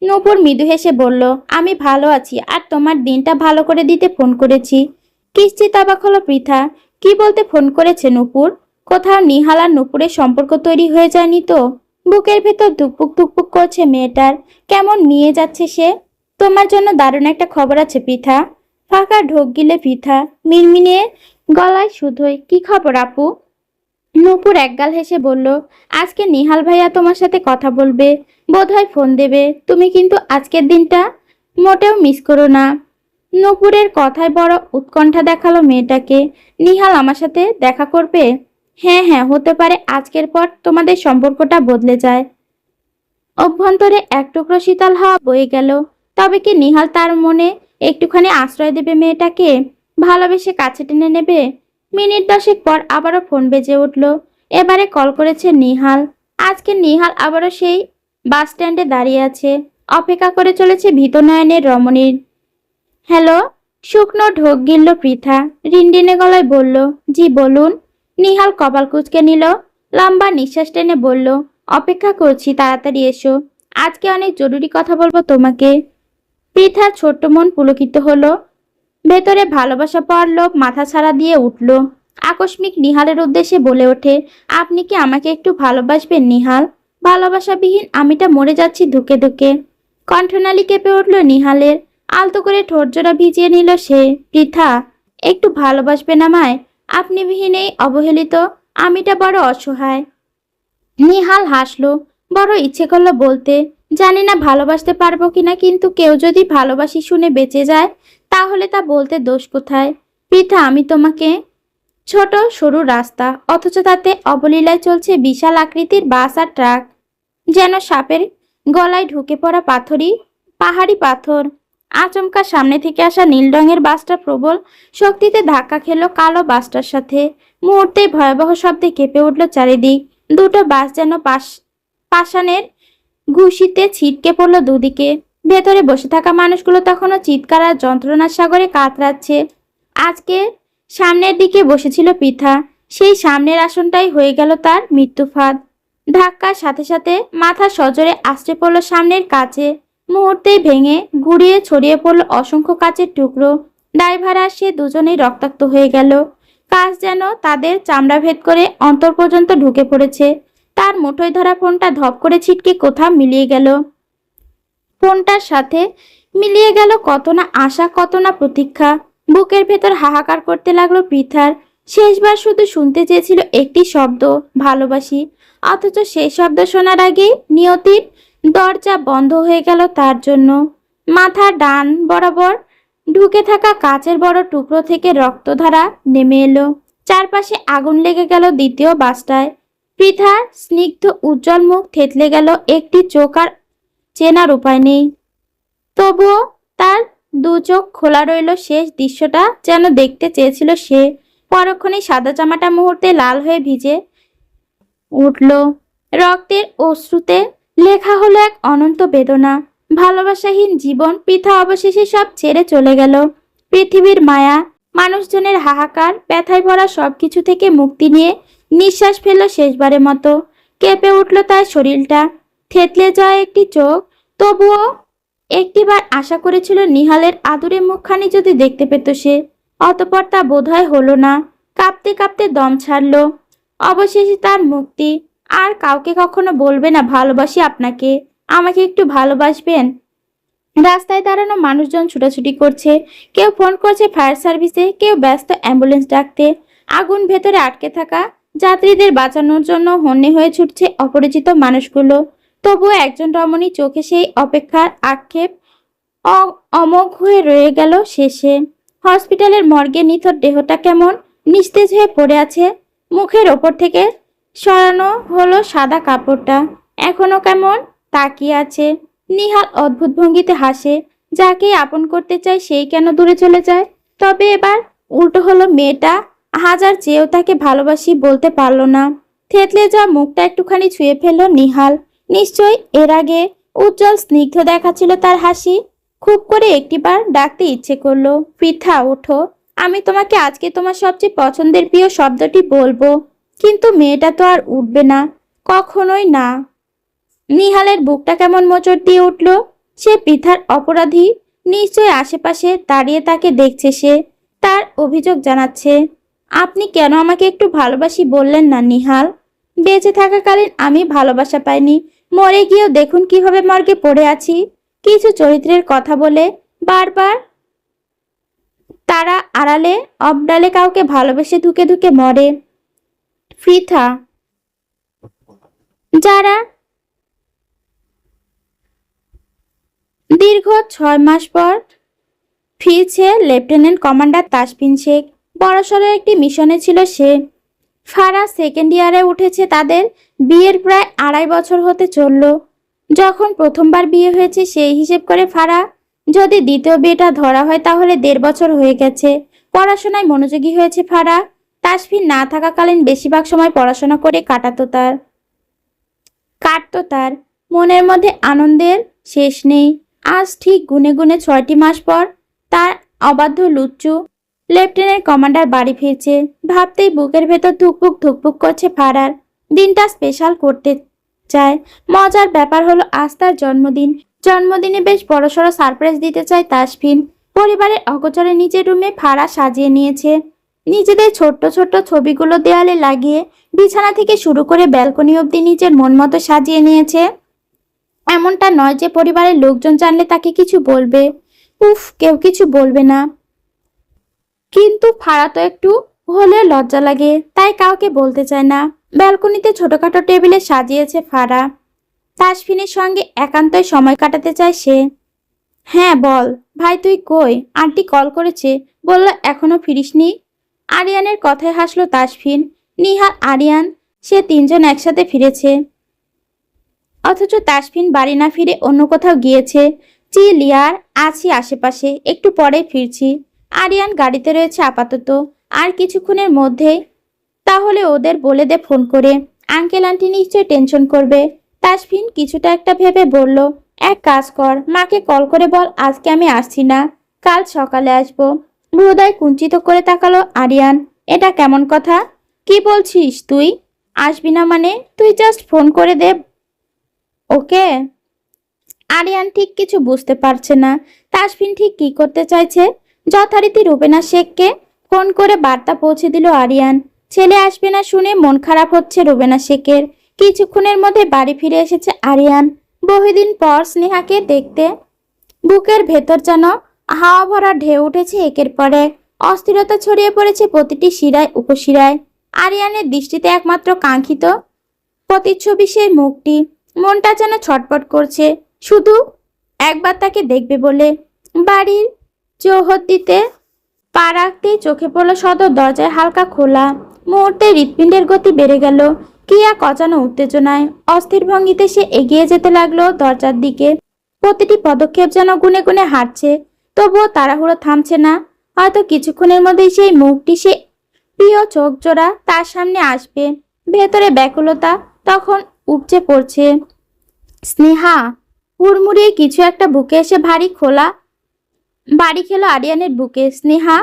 নূপুর মৃদু হেসে বলল, আমি ভালো আছি, আর তোমার দিনটা ভালো করে দিতে ফোন করেছি। কিঞ্চিত অবাক হলো পৃথা। কি বলতে ফোন করেছে নূপুর? কোথাও নিহাল আর নূপুরের সম্পর্ক তৈরি হয়ে যায়নি তো? বুকের ভেতর ধুকপুক ধুকপুক করছে মেয়েটার। কেমন মিয়ে যাচ্ছে সে। তোমার জন্য দারুণ একটা খবর আছে পৃথা। ফাঁকা ঢোক গিলে পৃথা মিনমিনিয়ে গলায় শুধোয়, কি খবর আপু? নূপুর একগাল হেসে বলল, আজকে নিহাল ভাইয়া তোমার সাথে কথা বলবে, বোধহয় ফোন দেবে। তুমি কিন্তু আজকের দিনটা মোটেও মিস করো না। নূপুরের কথায় বড় উৎকণ্ঠা দেখালো মেয়েটাকে। নিহাল আমার সাথে দেখা করবে? হ্যাঁ হ্যাঁ, হতে পারে আজকের পর তোমাদের সম্পর্কটা বদলে যায়। অভ্যন্তরে এক টুকরো শীতল হাওয়া বয়ে গেল। তবে কি নিহাল তার মনে একটুখানি আশ্রয় দেবে মেয়েটাকে? ভালোবেসে কাছে টেনে নেবে। মিনিট 10 পর আবারও ফোন বেজে উঠল। এবারে কল করেছে নিহাল। আজকে নিহাল আবারও সেই বাস স্ট্যান্ডে দাঁড়িয়ে আছে, অপেক্ষা করে চলেছে ভীত নয়নের রমণীর। হ্যালো। শুকনো ঢোক গিলল পৃথা, রিনরিনে গলায় বলল, জি বলুন। নিহাল কপাল কুঁচকে নিল, লম্বা নিঃশ্বাস টেনে বলল, অপেক্ষা করছি, তাড়াতাড়ি এসো, আজকে অনেক জরুরি কথা বলবো তোমাকে। পৃথার ছোট্ট মন পুলকিত হলো, ভেতরে ভালোবাসা পাওয়ার লোভ মাথা ছাড়া দিয়ে উঠল। আকস্মিক নিহালের উদ্দেশ্যে বলে ওঠে, আপনি কি আমাকে একটু ভালোবাসবেন নিহাল? ভালোবাসাবিহীন আমিটা মরে যাচ্ছি ধুকে ধুকে। কণ্ঠনালী কেঁপে উঠল নিহালের, আলতো করে ঠোঁটজোড়া ভিজিয়ে নিল সে। পৃথা, একটু ভালোবাসবেন আমায়? আপনি বিহীন এই অবহেলিত আমিটা বড় অসহায়। নিহাল হাসলো, বড় ইচ্ছে করলো বলতে, জানি না ভালোবাসতে পারবো কিনা, কিন্তু কেউ যদি ভালোবাসি শুনে বেঁচে যায় তাহলে তা বলতে দোষ কোথায়? পৃথা, আমি তোমাকে। ছোট সরু রাস্তা, অথচ তাতে অবলীলায় চলছে বিশাল আকৃতির বাস আর ট্রাক, যেন সাপের গলায় ঢুকে পড়া পাহাড়ি পাথর। আচমকা সামনে থেকে আসা নীল রঙের বাসটা প্রবল শক্তিতে ধাক্কা খেলো কালো বাসটার সাথে। মুহূর্তেই ভয়াবহ শব্দে কেঁপে উঠল চারিদিক। দুটো বাস যেন পাষাণের ঘুষিতে ছিটকে পড়ল দুদিকে। ভেতরে বসে থাকা মানুষগুলো তখনও চিৎকার আর যন্ত্রণার সাগরে কাতরাচ্ছে। আজকে সামনের দিকে বসেছিল পৃথা, সেই সামনের আসনটাই হয়ে গেল তার মৃত্যু ফাঁদ। ধাক্কার সাথে সাথে মাথা সজোরে আছড়ে পড়ল সামনের কাচে। মুহূর্তেই ভেঙে গুড়িয়ে ছড়িয়ে পড়ল অসংখ্য কাচের টুকরো। ড্রাইভার আর সে দুজনেই রক্তাক্ত হয়ে গেল। কাচ যেন তাদের চামড়া ভেদ করে অন্তর পর্যন্ত ঢুকে পড়েছে। তার মুঠোয় ধরা ফোনটা ধপ করে ছিটকে কোথাও মিলিয়ে গেল। ফোনটার সাথে মিলিয়ে গেল কত না আশা, কত না প্রতীক্ষা। বুকের ভেতর হাহাকার করতে লাগলো পৃথার। শেষবার শুধু শুনতে চেয়েছিল একটি শব্দ, ভালোবাসি। অথচ সেই শব্দ শোনার আগেই নিয়তির দরজা বন্ধ হয়ে গেল তার জন্য। মাথা ডান বরাবর ঢুকে থাকা কাচের বড় টুকরো থেকে রক্তধারা নেমে এলো। চারপাশে আগুন লেগে গেল দ্বিতীয় বাসটায়। পৃথার স্নিগ্ধ উজ্জ্বল মুখ থেতলে গেল, একটি চোখ আর চেনার উপায় নেই। তবুও তার দু চোখ খোলা রইল, শেষ দৃশ্যটা যেন দেখতে চেয়েছিল সে। পরক্ষণেই সাদা জামাটা মুহূর্তে লাল হয়ে ভিজে উঠল। রক্তের অশ্রুতে লেখা হলো এক অনন্ত বেদনা। ভালোবাসাহীন জীবন। পৃথা অবশেষে সব ছেড়ে চলে গেল। পৃথিবীর মায়া, মানুষজনের হাহাকার, ব্যথায় ভরা সবকিছু থেকে মুক্তি নিয়ে নিঃশ্বাস ফেলল শেষবারের মতো। কেঁপে উঠল তার শরীরটা, থেতলে যাওয়া একটি চোখ। তবুও একটিবার আশা করেছিল নিহালের আদুরে মুখখানি যদি দেখতে পেত সে। অতঃপর তা বোধহয় হলো না। কাঁপতে কাঁপতে দম ছাড়ল। অবশেষে তার মুক্তি। আর কাউকে কখনো বলবে না ভালোবাসি আপনাকে, আমাকে একটু ভালোবাসবেন। রাস্তায় দাঁড়ানো মানুষজন ছুটাছুটি করছে, কেউ ফোন করছে ফায়ার সার্ভিসে, কেউ ব্যস্ত অ্যাম্বুলেন্স ডাকতে। আগুন ভেতরে আটকে থাকা যাত্রীদের বাঁচানোর জন্য হন্যে হয়ে ছুটছে অপরিচিত মানুষগুলো। তবুও একজন রমণী চোখে সেই অপেক্ষার আক্ষেপ অমোঘ হয়ে রয়ে গেল শেষে। হসপিটালের মর্গে নিথর দেহটা কেমন নিস্তেজ হয়ে পড়ে আছে। মুখের ওপর থেকে সরানো হলো সাদা কাপড়টা, এখনো কেমন তাকিয়ে আছে। নিহাল অদ্ভুত ভঙ্গিতে হাসে। যাকে আপন করতে চায় সেই কেন দূরে চলে যায়? তবে এবার উল্টো হলো, মেয়েটা হাজার চেয়েও তাকে ভালোবাসি বলতে পারল না। থেতলে যাওয়া মুখটা একটুখানি ছুঁয়ে ফেলল নিহাল। নিশ্চয়ই এর আগে উজ্জ্বল স্নিগ্ধ দেখাচ্ছিল তার হাসি। খুব করে একটিবার ডাকতে ইচ্ছে করলো, পৃথা ওঠো, আমি তোমাকে আজকে তোমার সবচেয়ে পছন্দের প্রিয় শব্দটি বলবো। কিন্তু মেয়েটা তো আর উঠবে না, কখনোই না। নিহালের বুকটা কেমন মোচড় দিয়ে উঠল। সে পৃথার অপরাধী, নিশ্চয় আশেপাশে দাঁড়িয়ে তাকে দেখছে সে, তার অভিযোগ জানাচ্ছে। আপনি কেন আমাকে একটু ভালোবাসি বললেন না নিহাল? বেঁচে থাকাকালীন আমি ভালোবাসা পাইনি, মরে গিয়েও দেখুন কিভাবে মর্গে পড়ে আছি। কিছু চরিত্রের কথা বলে বারবার তারা আড়ালে অবডালে কাউকে ভালোবেসে ধুকে ধুকে মরে। পৃথা, যারা দীর্ঘ 6 মাস পর ফিরছে লেফটেন্যান্ট কমান্ডার তাসফিন শেখ। বড়সড় একটি মিশনে ছিল সে। ফারাহ সেকেন্ড ইয়ারে উঠেছে, তাদের বিয়ের প্রায় 2.5 বছর হতে চলল। যখন প্রথমবার বিয়ে হয়েছে সেই হিসেব করে ফারাহ যদি দ্বিতীয় বিয়েটা ধরা হয় তাহলে 1.5 বছর হয়ে গেছে। পড়াশোনায় মনোযোগী হয়েছে ফারা। তাসফিন না থাকাকালীন বেশিরভাগ সময় পড়াশোনা করে কাটতো তার। মনের মধ্যে আনন্দের শেষ নেই। আজ ঠিক গুনে গুনে 6টি মাস পর তার অবাধ্য লুচ্চু লেফটেন্যান্ট কমান্ডার বাড়ি ফিরছে। ভাবতেই বুকের ভেতর ধুকপুক ধুকপুক করছে ফারার। দিনটা স্পেশাল করতে চায়। মজার ব্যাপার হলো আজ তার জন্মদিনে বেশ বড়সড় সারপ্রাইজ দিতে চায় তাসফিন। পরিবারের অগোচরে নিজের রুমে ফারা সাজিয়ে নিয়েছে। নিজেদের ছোট্ট ছোট্ট ছবিগুলো দেয়ালে লাগিয়ে বিছানা থেকে শুরু করে ব্যালকনি অবধি নিজের মন মতো সাজিয়ে নিয়েছে। এমনটা নয় যে পরিবারের লোকজন জানলে তাকে কিছু বলবে। কেউ কিছু বলবে না, কিন্তু ফারা তো একটু হলে লজ্জা লাগে, তাই কাউকে বলতে চায় না। ব্যালকনিতে ছোটখাটো টেবিলে সাজিয়েছে ফারা। তাসফিনের সঙ্গে একান্তই সময় কাটাতে চায় সে। হ্যাঁ বল ভাই, তুই কই? আন্টি কল করেছে, বলল এখনো ফিরিসনি। আরিয়ানের কথায় হাসলো তাসফিন। নিহাল, আরিয়ান, সে তিনজন একসাথে ফিরেছে, অথচ তাসফিন বাড়ি না ফিরে অন্য কোথাও গিয়েছে। লিয়ার, আছি আশেপাশে, একটু পরেই ফিরছি। আরিয়ান গাড়িতে রয়েছে আপাতত, আর কিছুক্ষণের মধ্যেই। তাহলে ওদের বলে দে ফোন করে। আঙ্কেল আন্টি নিশ্চয় টেনশন করবে। তাসফিন কিছুটা একটা ভেবে বলল, এক কাজ কর, মাকে কল করে বল আজকে আমি আসছি না, কাল সকালে আসবো। হৃদয় কুঞ্চিত করে তাকালো আরিয়ান। এটা কেমন কথা? কি বলছিস তুই? আসবি না মানে? তুই জাস্ট ফোন করে দে, ওকে? আরিয়ান ঠিক কিছু বুঝতে পারছে না তাসফিন ঠিক কি করতে চাইছে। যথারীতি রুবেনা শেখকে ফোন করে বার্তা পৌঁছে দিল আরিয়ান। ছেলে আসবে না শুনে মন খারাপ হচ্ছে রুবেনা শেখের। কিছুক্ষণের মধ্যে বাড়ি ফিরে এসেছে আরিয়ান বহুদিন পর স্নেহাকে দেখতে। বুকের ভেতর যেন হাওয়া ভরা ঢেউ উঠেছে একের পর এক। অস্থিরতা ছড়িয়ে পড়েছে প্রতিটি শিরায় উপশিরায়। আরিয়ানের দৃষ্টিতে একমাত্র কাঙ্ক্ষিত প্রতিচ্ছবি সেই মুখটি। মনটা যেন ছটপট করছে শুধু একবার তাকে দেখবে বলে। বাড়ির চৌহদ দিতে পা রাখতেই চোখে পড়ল সদর দরজায় হালকা খোলা। মুহূর্তে হৃৎপিণ্ডের গতি বেড়ে গেল। কি এক অজানা উত্তেজনায় অস্থির ভঙ্গিতে সে এগিয়ে যেতে লাগলো দরজার দিকে। প্রতিটি পদক্ষেপ যেন গুনে গুনে হাঁটছে, তবুও তাড়াহুড়ো থামছে না। হয়তো কিছুক্ষণের মধ্যেই সেই মুখটি, সে প্রিয় চোখ জোড়া তার সামনে আসবে। ভেতরে ব্যাকুলতা তখন উপচে পড়ছে। স্নেহা! হুড়মুড়িয়ে কিছু একটা বুকে এসে ভারী খোলা বাড়ি খেলো আরিয়ানের বুকে। স্নেহা,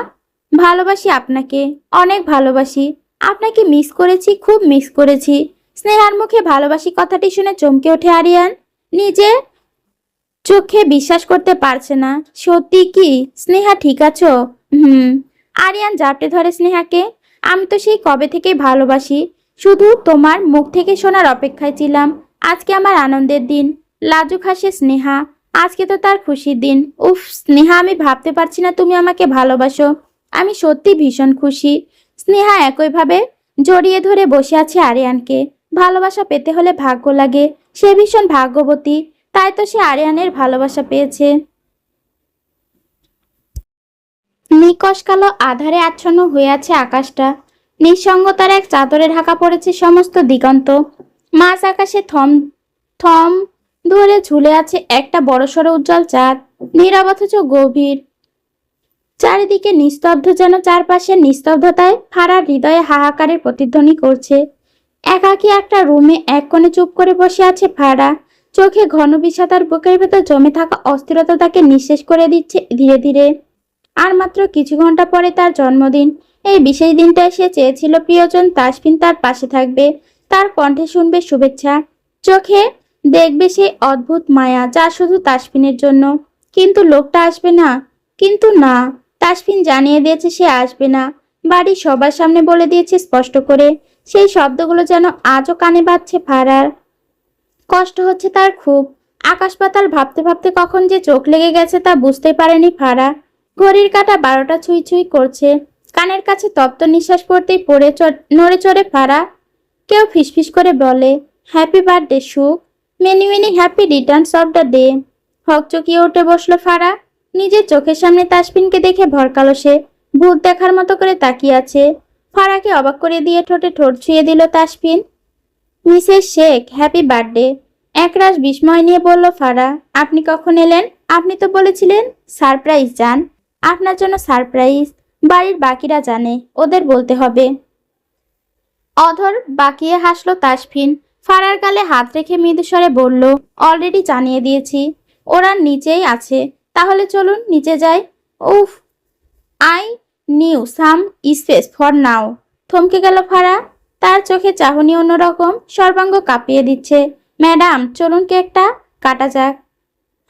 ভালোবাসি আপনাকে, অনেক ভালোবাসি। আপনাকে মিস করেছি, খুব মিস করেছি। স্নেহার মুখে ভালোবাসি কথাটি শুনে চমকে ওঠে আরিয়ান। নিজে চোখে বিশ্বাস করতে পারছে না। সত্যি কি? স্নেহা ঠিক আছো? আরিয়ান জাপটে ধরে স্নেহাকে। আমি তো সেই কবে থেকেই ভালোবাসি, শুধু তোমার মুখ থেকে শোনার অপেক্ষায় ছিলাম। আজকে আমার আনন্দের দিন। লাজুক হাসে স্নেহা। আজকে তো তার খুশির দিন। স্নেহা, আমি ভাবতে পারছি না তুমি আমাকে ভালোবাসো। আমি সত্যি ভীষণ খুশি। স্নেহা একইভাবে জড়িয়ে ধরে বসে আছে আরিয়ানকে। ভালোবাসা পেতে হলে ভাগ্য লাগে। সে ভীষণ ভাগ্যবতী, তাই তো সে আরিয়ানের ভালোবাসা পেয়েছে। নিকশ কালো আধারে আচ্ছন্ন হয়ে আছে আকাশটা। নিঃসঙ্গতার এক চাদরে ঢাকা পড়েছে সমস্ত দিগন্ত। মাঝ আকাশে থম থম ধরে ঝুলে আছে একটা বড়সড় উজ্জ্বল চাঁদ। নীরব অথচ গভীর। চারিদিকে নিস্তব্ধ, যেন চারপাশের নিস্তব্ধতায় ফারার হৃদয়ে হাহাকারের প্রতিধ্বনি করছে। একাকী একটা রুমে এক কোণে চুপ করে বসে আছে ফারা। চোখে ঘন বিষাদার, বুকের ভেতর জমে থাকা অস্থিরতা তাকে নিঃশেষ করে দিচ্ছে ধীরে ধীরে। আর মাত্র কিছু ঘন্টা পরে তার জন্মদিন। এই বিশেষ দিনটায় সে চেয়েছিল প্রিয়জন তাসফিন তার পাশে থাকবে, তার কণ্ঠে শুনবে শুভেচ্ছা, চোখে দেখবে সেই অদ্ভুত মায়া যা শুধু তাসফিনের জন্য। কিন্তু লোকটা আসবে না। কিন্তু না, তাসফিন জানিয়ে দিয়েছে সে আসবে না। বাড়ির সবার সামনে বলে দিয়েছে স্পষ্ট করে। সেই শব্দগুলো যেন আজও কানে বাজছে ফারার। কষ্ট হচ্ছে তার খুব। আকাশ পাতাল ভাবতে ভাবতে কখন যে চোখ লেগে গেছে তা বুঝতে পারেনি ফারা। ঘড়ির কাঁটা 12টা ছুঁই ছুঁই করছে। কানের কাছে তপ্ত নিঃশ্বাস পড়তেই নড়ে চড়ে ফারা। কেউ ফিসফিস করে বলে, happy birthday Sukh, many many happy returns of the day. হকচকিয়ে উঠে বসলো ফারা। নিজের চোখের সামনে তাসফিনকে দেখে ভরকালো সে। ভূত দেখার মতো করে তাকিয়ে আছে। ফারাকে অবাক করে দিয়ে ঠোঁটে ঠোঁট ছুঁয়ে দিল Tasfin. Mrs Sheikh, happy birthday. একরাশ বিস্ময় নিয়ে বলল ফারা। আপনি কখন এলেন? আপনি তো বলেছিলেন সারপ্রাইজ যান। আপনার জন্য সারপ্রাইজ। বাড়ির বাকিরা জানে, ওদের বলতে হবে। অধর বাকিয়ে হাসলো তাসফিন। ফারার গালে হাত রেখে মৃদুস্বরে বলল, অলরেডি জানিয়ে দিয়েছি, ওরা নিচেই আছে। তাহলে চলুন নিচে যাই। উফ, I knew some space for now. থমকে গেল ফারা। তার চোখে চাহনি অন্যরকম, সর্বাঙ্গ কাঁপিয়ে দিচ্ছে। ম্যাডাম চলুন কেকটা কাটা যাক।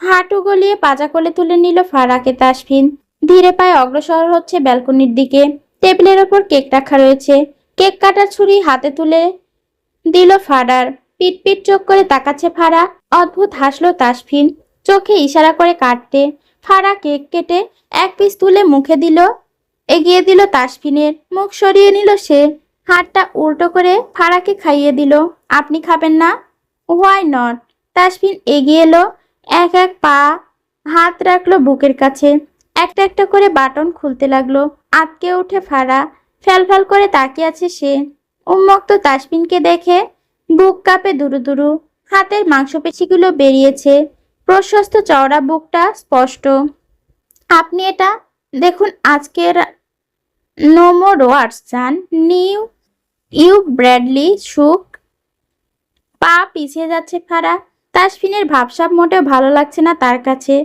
হাঁটু গলিয়ে পাজা কোলে তুলে নিল ফারাকে তাসফিন। ধীরে পায়ে অগ্রসর হচ্ছে ব্যালকনির দিকে। টেবিলের ওপর কেক রাখা রয়েছে। কেক কাটার ছুরি হাতে তুলে দিল ফারার। পিট পিট চোখ করে তাকাচ্ছে ফারা। অদ্ভুত হাসলো তাসফিন, চোখে ইশারা করে কাটতে। ফারা কেক কেটে এক পিস তুলে মুখে দিল, এগিয়ে দিল তাসফিনের। মুখ সরিয়ে নিল সে। হাতটা উল্টো করে ফারাকে খাইয়ে দিল। আপনি খাবেন না? Why not? তাসফিন এগিয়ে এলো, এক এক পা হাত রাখলো বুকের কাছে। একটা একটা করে বাটন খুলতে লাগলো। আটকে উঠে ফারা। ফ্যাল ফ্যাল করে তাকিয়ে আছে সে। উন্মুক্ত তাসফিনকে দেখে বুক কাঁপে দুরু দুরু। হাতের মাংসপেশিগুলো বেরিয়েছে। প্রশস্ত চওড়া বুকটা স্পষ্ট। আপনি এটা দেখুন। আজকের নো মোর ওয়ার্ডস জান। নিউ ইউ ব্র্যাডলি শুক। পা পিছিয়ে যাচ্ছে ফারা। তাসফিনের ভাবসাব মোটেও ভালো লাগছে না তার কাছে।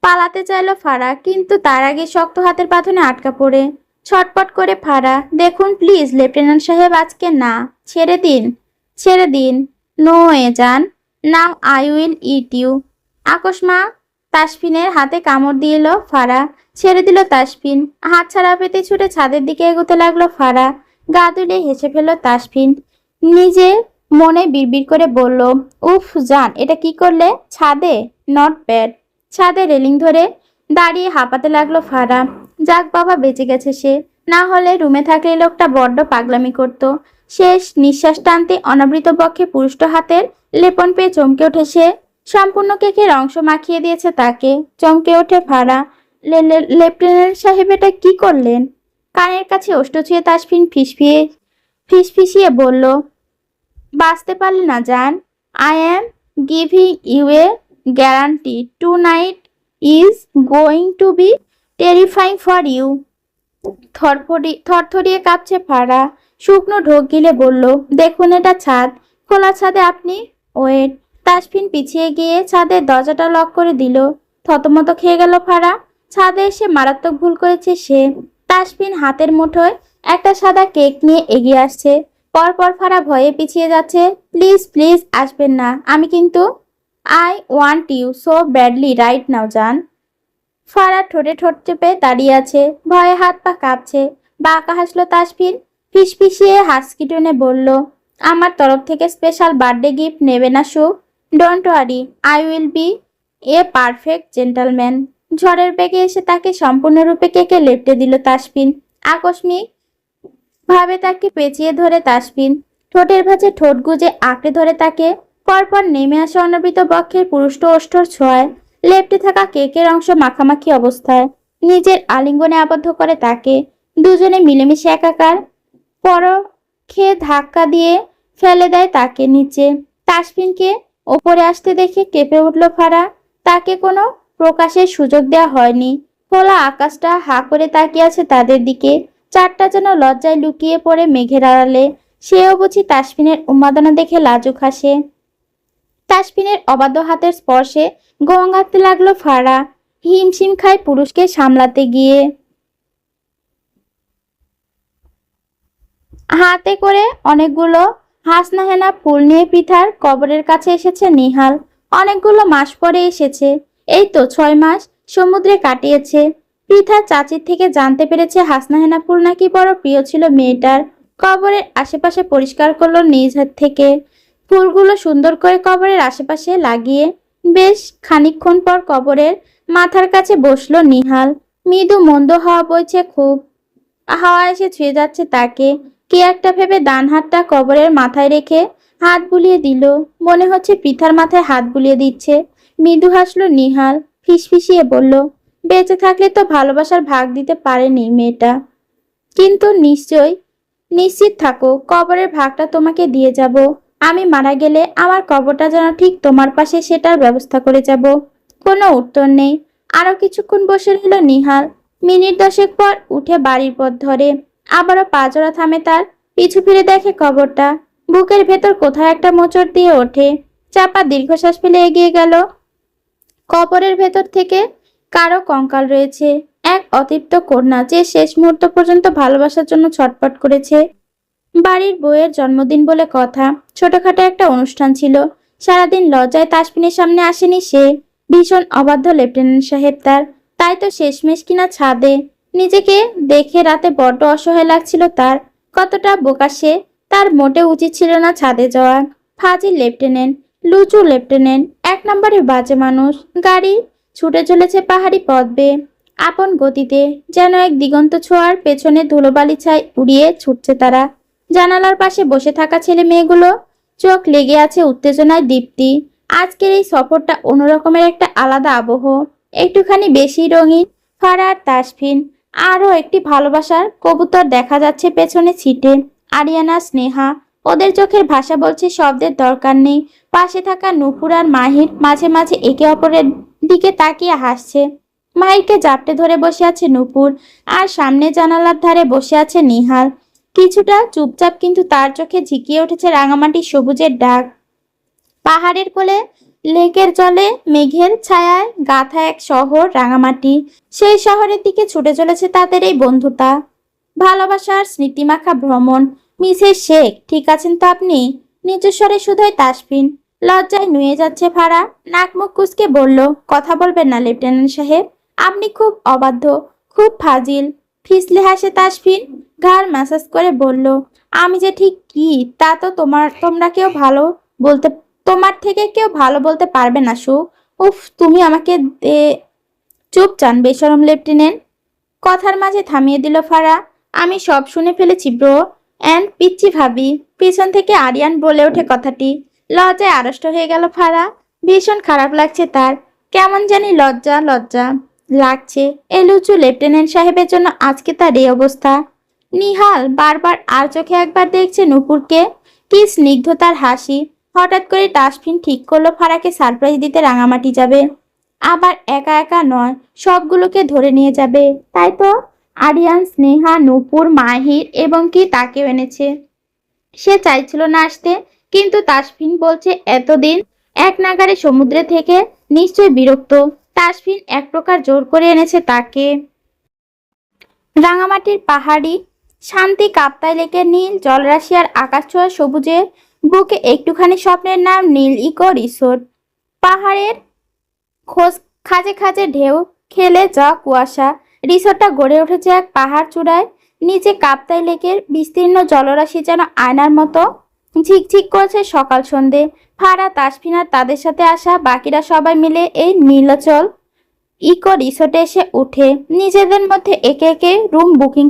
পালাতে চাইলো ফারা, কিন্তু তার আগে শক্ত হাতের বাঁধনে আটকা পড়ে। ছটপট করে ফারা, দেখুন প্লিজ লেফটেন্যান্ট সাহেব, আজকে না, ছেড়ে দিন, ছেড়ে দিন। নো এ যান, now I will eat you. আকস্মাৎ তাসফিনের হাতে কামড় দিয়ে এলো ফারা। ছেড়ে দিল তাসফিন। হাত ছাড়া পেতে ছুটে ছাদের দিকে এগোতে লাগলো ফারা। গা দুলিয়ে হেসে ফেলল তাসফিন। নিজে মনে বিড়বিড় করে বলল, উফ জান, এটা কি করলে? ছাদে? Not bad. ছাদে রেলিং ধরে দাঁড়িয়ে হাঁপাতে লাগলো ফারা। যাক বাবা, বেঁচে গেছে সে। না হলে রুমে থাকলে লোকটা বড্ড পাগলামি করত। শেষ নিঃশ্বাস টানতে অনাবৃত বক্ষে পুরুষ্ট হাতের লেপন পেয়ে চমকে ওঠে সে। সম্পূর্ণ কেকের অংশ মাখিয়ে দিয়েছে তাকে। চমকে ওঠে ফারা। লেফটেন্যান্ট সাহেব, এটা কি করলেন? কানের কাছে ওষ্ঠ ছুঁয়ে তাসফিন ফিসফিসিয়ে বলল, বাঁচতে পারলে না জান। I am giving you a guarantee tonight is going to be terrifying for you. থরথরিয়ে কাঁপছে ফারা। শুকনো ঢোক গিলে বলল, দেখুন এটা ছাদ। খোলা ছাদে আপনি ওয়েট। তাসফিন পিছিয়ে গিয়ে ছাদের দরজাটা লক করে দিল। থতমত খেয়ে গেল ফারা। ছাদে এসে মারাত্মক ভুল করেছে সে। তাসফিন হাতের মুঠোয় একটা সাদা কেক নিয়ে এগিয়ে আসছে। পরপর ফারা ভয়ে পিছিয়ে যাচ্ছে। প্লিজ প্লিজ আসবেন না, আমি কিন্তু I want you so badly right now জান। ফারা ঠোঁটে ঠোঁট চেপে দাঁড়িয়ে আছে। ভয়ে হাত পা কাঁপছে। বাঁকা হাসলো তাসফিন। ফিসফিসিয়ে হাসকি টেনে বলল, আমার তরফ থেকে স্পেশাল বার্থডে গিফট নেবে না শু? Don't worry, I will be a perfect gentleman. ঝড়ের বেগে এসে তাকে সম্পূর্ণরূপে কেকে লেপটে দিল তাসফিন। আকস্মিক ভাবে তাকে পেঁচিয়ে ধরে তাসফিন। ঠোঁটের ভাঁজে ঠোঁট গুজে আঁকড়ে ধরে তাকে। পরপর নেমে আসে অনাবৃত বক্ষের পুরুষ্ট ওষ্ঠর ছোঁয়ায়। লেপটে থাকা কেকের অংশ মাখামাখি অবস্থায় নিজের আলিঙ্গনে আবদ্ধ করে তাকে। দুজনে মিলেমিশে একাকার। খেয়ে ধাক্কা দিয়ে ফেলে দেয় তাকে নিচে। তাসফিনকে ওপরে আসতে দেখে কেঁপে উঠল ফারা। তাকে কোনো প্রকাশের সুযোগ দেওয়া হয়নি। খোলা আকাশটা হা করে তাকিয়ে আছে তাদের দিকে। চারটা যেন লজ্জায় লুকিয়ে পড়ে মেঘের আড়ালে। সেও বুঝি তাসফিনের উন্মাদনা দেখে লাজুক হাসে। তাসফিনের অবাধ্য হাতের স্পর্শে গঙ্গাতে লাগলো ফারা। হিমশিম খায় পুরুষকে সামলাতে গিয়ে। হাতে করে অনেকগুলো হাসনাহেনা ফুল নিয়ে পৃথার কবরের কাছে এসেছে নিহাল। অনেকগুলো মাস পরে এসেছে। এই তো 6 মাস সমুদ্রে কাটিয়েছে। পৃথার চাচির থেকে জানতে পেরেছে হাসনাহেনা ফুল নাকি বড় প্রিয় ছিল মেয়েটার। কবরের আশেপাশে পরিষ্কার করলো নিজ হাত থেকে। ফুলগুলো সুন্দর করে কবরের আশেপাশে লাগিয়ে বেশ খানিকক্ষণ পর কবরের মাথার কাছে বসলো নিহাল। মৃদু মন্দ হাওয়া বইছে খুব। হাওয়া এসে ছুঁয়ে যাচ্ছে তাকে। কি একটা ভেবে ডান হাতটা কবরের মাথায় রেখে হাত বুলিয়ে দিল। মনে হচ্ছে পৃথার মাথায় হাত বুলিয়ে দিচ্ছে। মৃদু হাসলো নিহাল। ফিসফিসিয়ে বলল, বেঁচে থাকলে তো ভালোবাসার ভাগ দিতে পারেনি মেয়েটা, কিন্তু নিশ্চিত থাকো কবরের ভাগটা তোমাকে দিয়ে যাব। আমি মারা গেলে আমার কবরটা যেন ঠিক তোমার পাশে, সেটার ব্যবস্থা করে যাব। কোনো উত্তর নেই। আরো কিছুক্ষণ বসে রইল নিহাল। মিনিট 10 পর উঠে বাড়ির পথ ধরে। আবারও পা জোড়া থামে তার। পিছু ফিরে দেখে কবরটা। বুকের ভেতর কোথাও একটা মোচড় দিয়ে ওঠে। চাপা দীর্ঘশ্বাস ফেলে এগিয়ে গেল। কবরের ভেতর থেকে কারো কঙ্কাল রয়েছে। এক অতৃপ্ত কন্যা যে শেষ মুহূর্ত পর্যন্ত ভালোবাসার জন্য ছটফট করেছে। বাড়ির বউয়ের জন্মদিন বলে কথা। ছোটখাটো একটা অনুষ্ঠান ছিল। সারাদিন লজ্জায় তাসফিনের সামনে আসেনি সে। ভীষণ অবাধ্য লেফটেন্যান্ট সাহেব তার। তাই তো শেষমেশ কিনা ছাদে। নিজেকে দেখে রাতে বড্ড অসহায় লাগছিল তার। কতটা বোকা সে। তার মোটে উচিত ছিল না ছাদে যাওয়া। ফাজিল লেফটেন্যান্ট, লুচু লেফটেন্যান্ট, 1 নম্বরের বাজে মানুষ। গাড়ি ছুটে চলেছে পাহাড়ি পথ বেয়ে আপন গতিতে। যেন এক দিগন্ত ছোঁয়ার পেছনে ধুলোবালি ছাই উড়িয়ে ছুটছে তারা। জানালার পাশে বসে থাকা ছেলে মেয়েগুলো চোখ লেগে আছে উত্তেজনায় দীপ্তি। আজকের এই সফরটা অন্যরকমের একটা আলাদা আবহ। একটুখানি বেশি রঙিন। ফারা আর তাসফিন। আরও একটি ভালোবাসার কবুতর দেখা যাচ্ছে পেছনে ছিটে। আরিয়ানা, স্নেহা। ওদের চোখের ভাষা বলছে শব্দের দরকার নেই। পাশে থাকা নূপুর আর মাহির মাঝে মাঝে একে অপরের দিকে তাকিয়ে হাসছে। মাহিরকে জাপটে ধরে বসে আছে নূপুর, আর সামনে জানালার ধারে বসে আছে নিহাল। কিছুটা চুপচাপ, কিন্তু তার চোখে ঝিকিয়ে উঠেছে রাঙামাটির সবুজের ডাক। পাহাড়ের কোলে লেকের জলে মেঘের ছায়ায় গাথা এক শহর রাঙামাটি। সেই শহরের দিকে ছুটে চলেছে তাদের এই বন্ধুতা, ভালোবাসার স্মৃতিমাখা ভ্রমণ। মিসেস শেখ, ঠিক আছেন তো আপনি? নিচস্বরে শুধুই তাসফিন। লজ্জায় নুয়ে যাচ্ছে ফারা। নাক মুখ কুঁচকে বলল, কথা বলবেন না লেফটেন্যান্ট সাহেব? আপনি খুব অবাধ্য, খুব ফাজিল। ফিসলে হাসে তাসফিন। ঘাড় ম্যাসাজ করে বলল, আমি যে ঠিক কি তা তো তোমরা কেউ ভালো বলতে তোমার থেকে কেউ ভালো বলতে পারবে না সু। উফ, তুমি আমাকে চুপ চান বেশরম লেফটেন্যান্ট। কথার মাঝে থামিয়ে দিল ফারা। আমি সব শুনে ফেলেছি ব্রো অ্যান্ড পিচ্ছি ভাবি। পিছন থেকে আরিয়ান বলে ওঠে কথাটি। লজ্জায় আড়ষ্ট হয়ে গেল ফারা। ভীষণ খারাপ লাগছে তার। কেমন জানি লজ্জা লজ্জা লাগছে। এই লুচু লেফটেন্যান্ট সাহেবের জন্য আজকে তার এই অবস্থা। নিহাল বারবার আর চোখে একবার দেখছে নূপুরকে। কি স্নিগ্ধ তার হাসি। হঠাৎ করে তাসফিন ঠিক করলো ফারাকে সারপ্রাইজ দিতে রাঙামাটি যাবে। আবার একা একা নয়, সবগুলোকে ধরে নিয়ে যাবে। তাই তো আরিয়ান, স্নেহা, নূপুর, মাহির এবং কি তাকেও এনেছে। সে চাইছিল না আসতে, কিন্তু তাসফিন বলছে এতদিন এক নাগারে সমুদ্রে থেকে নিশ্চয় বিরক্ত। তাসফিন এক প্রকার জোর করে এনেছে তাকে। রাঙামাটির পাহাড়ি শান্তি, কাপ্তাই লেকের নীল জলরাশি আর আকাশ ছোঁয়া সবুজে বুকে একটুখানি স্বপ্নের নাম নীল ইকো রিসোর্ট। পাহাড়ের খোঁজ খাজে খাজে ঢেউ খেলে যা কুয়াশা। রিসোর্টটা গড়ে উঠেছে এক পাহাড় চূড়ায়। নিচে কাপ্তাই লেকের বিস্তীর্ণ জলরাশি যেন আয়নার মতো ঝিকঝিক করছে সকাল সন্ধে। ফারা, তাসফিন আর তাদের সাথে আসা বাকিরা সবাই মিলে এই নীলাচল ইকো রিসোর্টে এসে উঠে। নিজেদের মধ্যে একে একে রুম বুকিং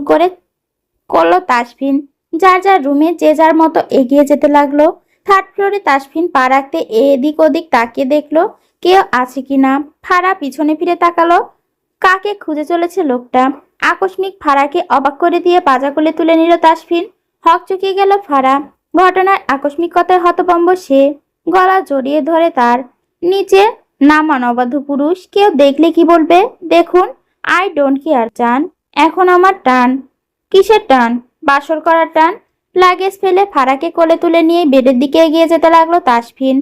করলো তাসফিন। যার যার রুমে যে যার মতো এগিয়ে যেতে লাগলো। 3rd ফ্লোরে তাসফিন পা রাখতে এদিক ওদিক তাকিয়ে দেখলো কেউ আছে কিনা। ফারা পিছনে ফিরে তাকালো। কাকে খুঁজে চলেছে লোকটা? আকস্মিক ফারাকে অবাক করে দিয়ে পাজা কোলে তুলে নিল তাসফিন। হকচকিয়ে গেল ফারা। ঘটনার আকস্মিকতায় হতভম্ব সে। গলা জড়িয়ে ধরে তার। নিচে নামান অবাধ্য পুরুষ। কেউ দেখলে কি বলবে? দেখুন, আই ডোন্ট কেয়ার চান। এখন আমার টান। কিসের টান? বাসর করার টান। লাগেজ ফেলে ফারাকে কোলে তুলে নিয়ে বেডের দিকে এগিয়ে যেতে লাগলো তাসফিন।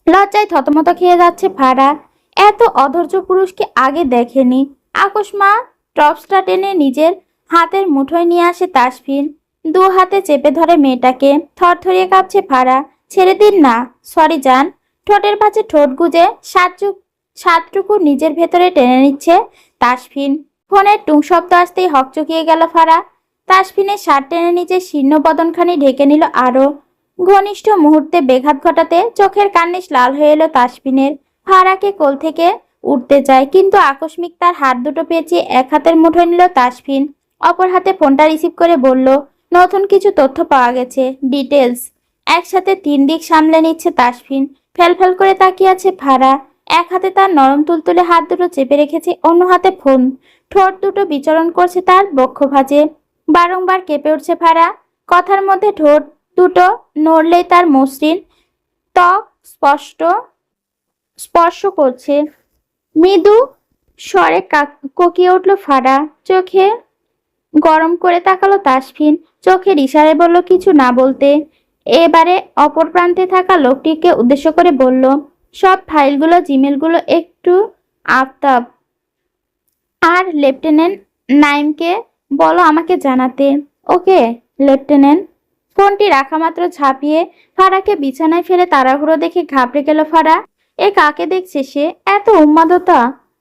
লজ্জায় থতমত খেয়ে যাচ্ছে ফারা। এত অধৈর্য পুরুষকে আগে দেখেনি। আকস্মাৎ টপসটা টেনে নিজের হাতের মুঠোয় নিয়ে আসে তাসফিন। 2 হাতে চেপে ধরে মেয়েটাকে। থরথরিয়ে কাঁপছে ফারা। ছেড়ে দিন না। সরি জান। ঠোঁটের ভাঁজে ঠোঁট গুজে সাতটুকু নিজের ভেতরে টেনে নিচ্ছে তাসফিন। ফোনের টুং শব্দ আসতেই হকচকিয়ে গেল ফারা। তাসফিনের শার্ট টেনে নিচে শীর্ণ বদনখানি ঢেকে নিল আরো। ঘনিষ্ঠ মুহূর্তে বেঘাত ঘটাতে চোখের কার্নিশ লাল হয়ে এলো তাসফিনের। ফারাকে কোল থেকে উঠতে চায়, কিন্তু আকস্মিক তার হাত দুটো পেঁচিয়ে এক হাতের মুঠোয় নিল তাসফিন। অপর হাতে ফোনটা রিসিভ করে বলল, নতুন কিছু তথ্য পাওয়া গেছে, ডিটেলস। একসাথে 3 দিক সামলে নিচ্ছে তাসফিন। ফেলফেল করে তাকিয়ে আছে ফারা। এক হাতে তার নরম তুলতুলে হাত দুটো চেপে রেখেছে, অন্য হাতে ফোন। ঠোঁট দুটো বিচরণ করছে তার বক্ষ ভাঁজে। বারংবার কেঁপে উঠছে ফারা। কথার মধ্যে ঠোঁট দুটো নড়লেই তার মসৃণ ত্বক স্পর্শ করছে। মৃদু স্বরে কোকিয়ে উঠল ফারা। চোখে গরম করে তাকালো তাসফিন, চোখের ইশারায় বলল কিছু না বলতে। এবারে অপর প্রান্তে থাকা লোকটিকে উদ্দেশ্য করে বলল, সব ফাইলগুলো জিমেলগুলো একটু আফতাব আর লেফটেন্যান্ট নাইমকে বলো আমাকে জানাতে। ওকে লেফটেন্যান্ট। ফোনটি রাখা মাত্র ঝাঁপিয়ে ফারাকে বিছানায় ফেলে তাড়াহুড়ো দেখে ঘাবড়ে গেল ফারা। এ কাকে দেখছে সে? এত উন্মাদতা!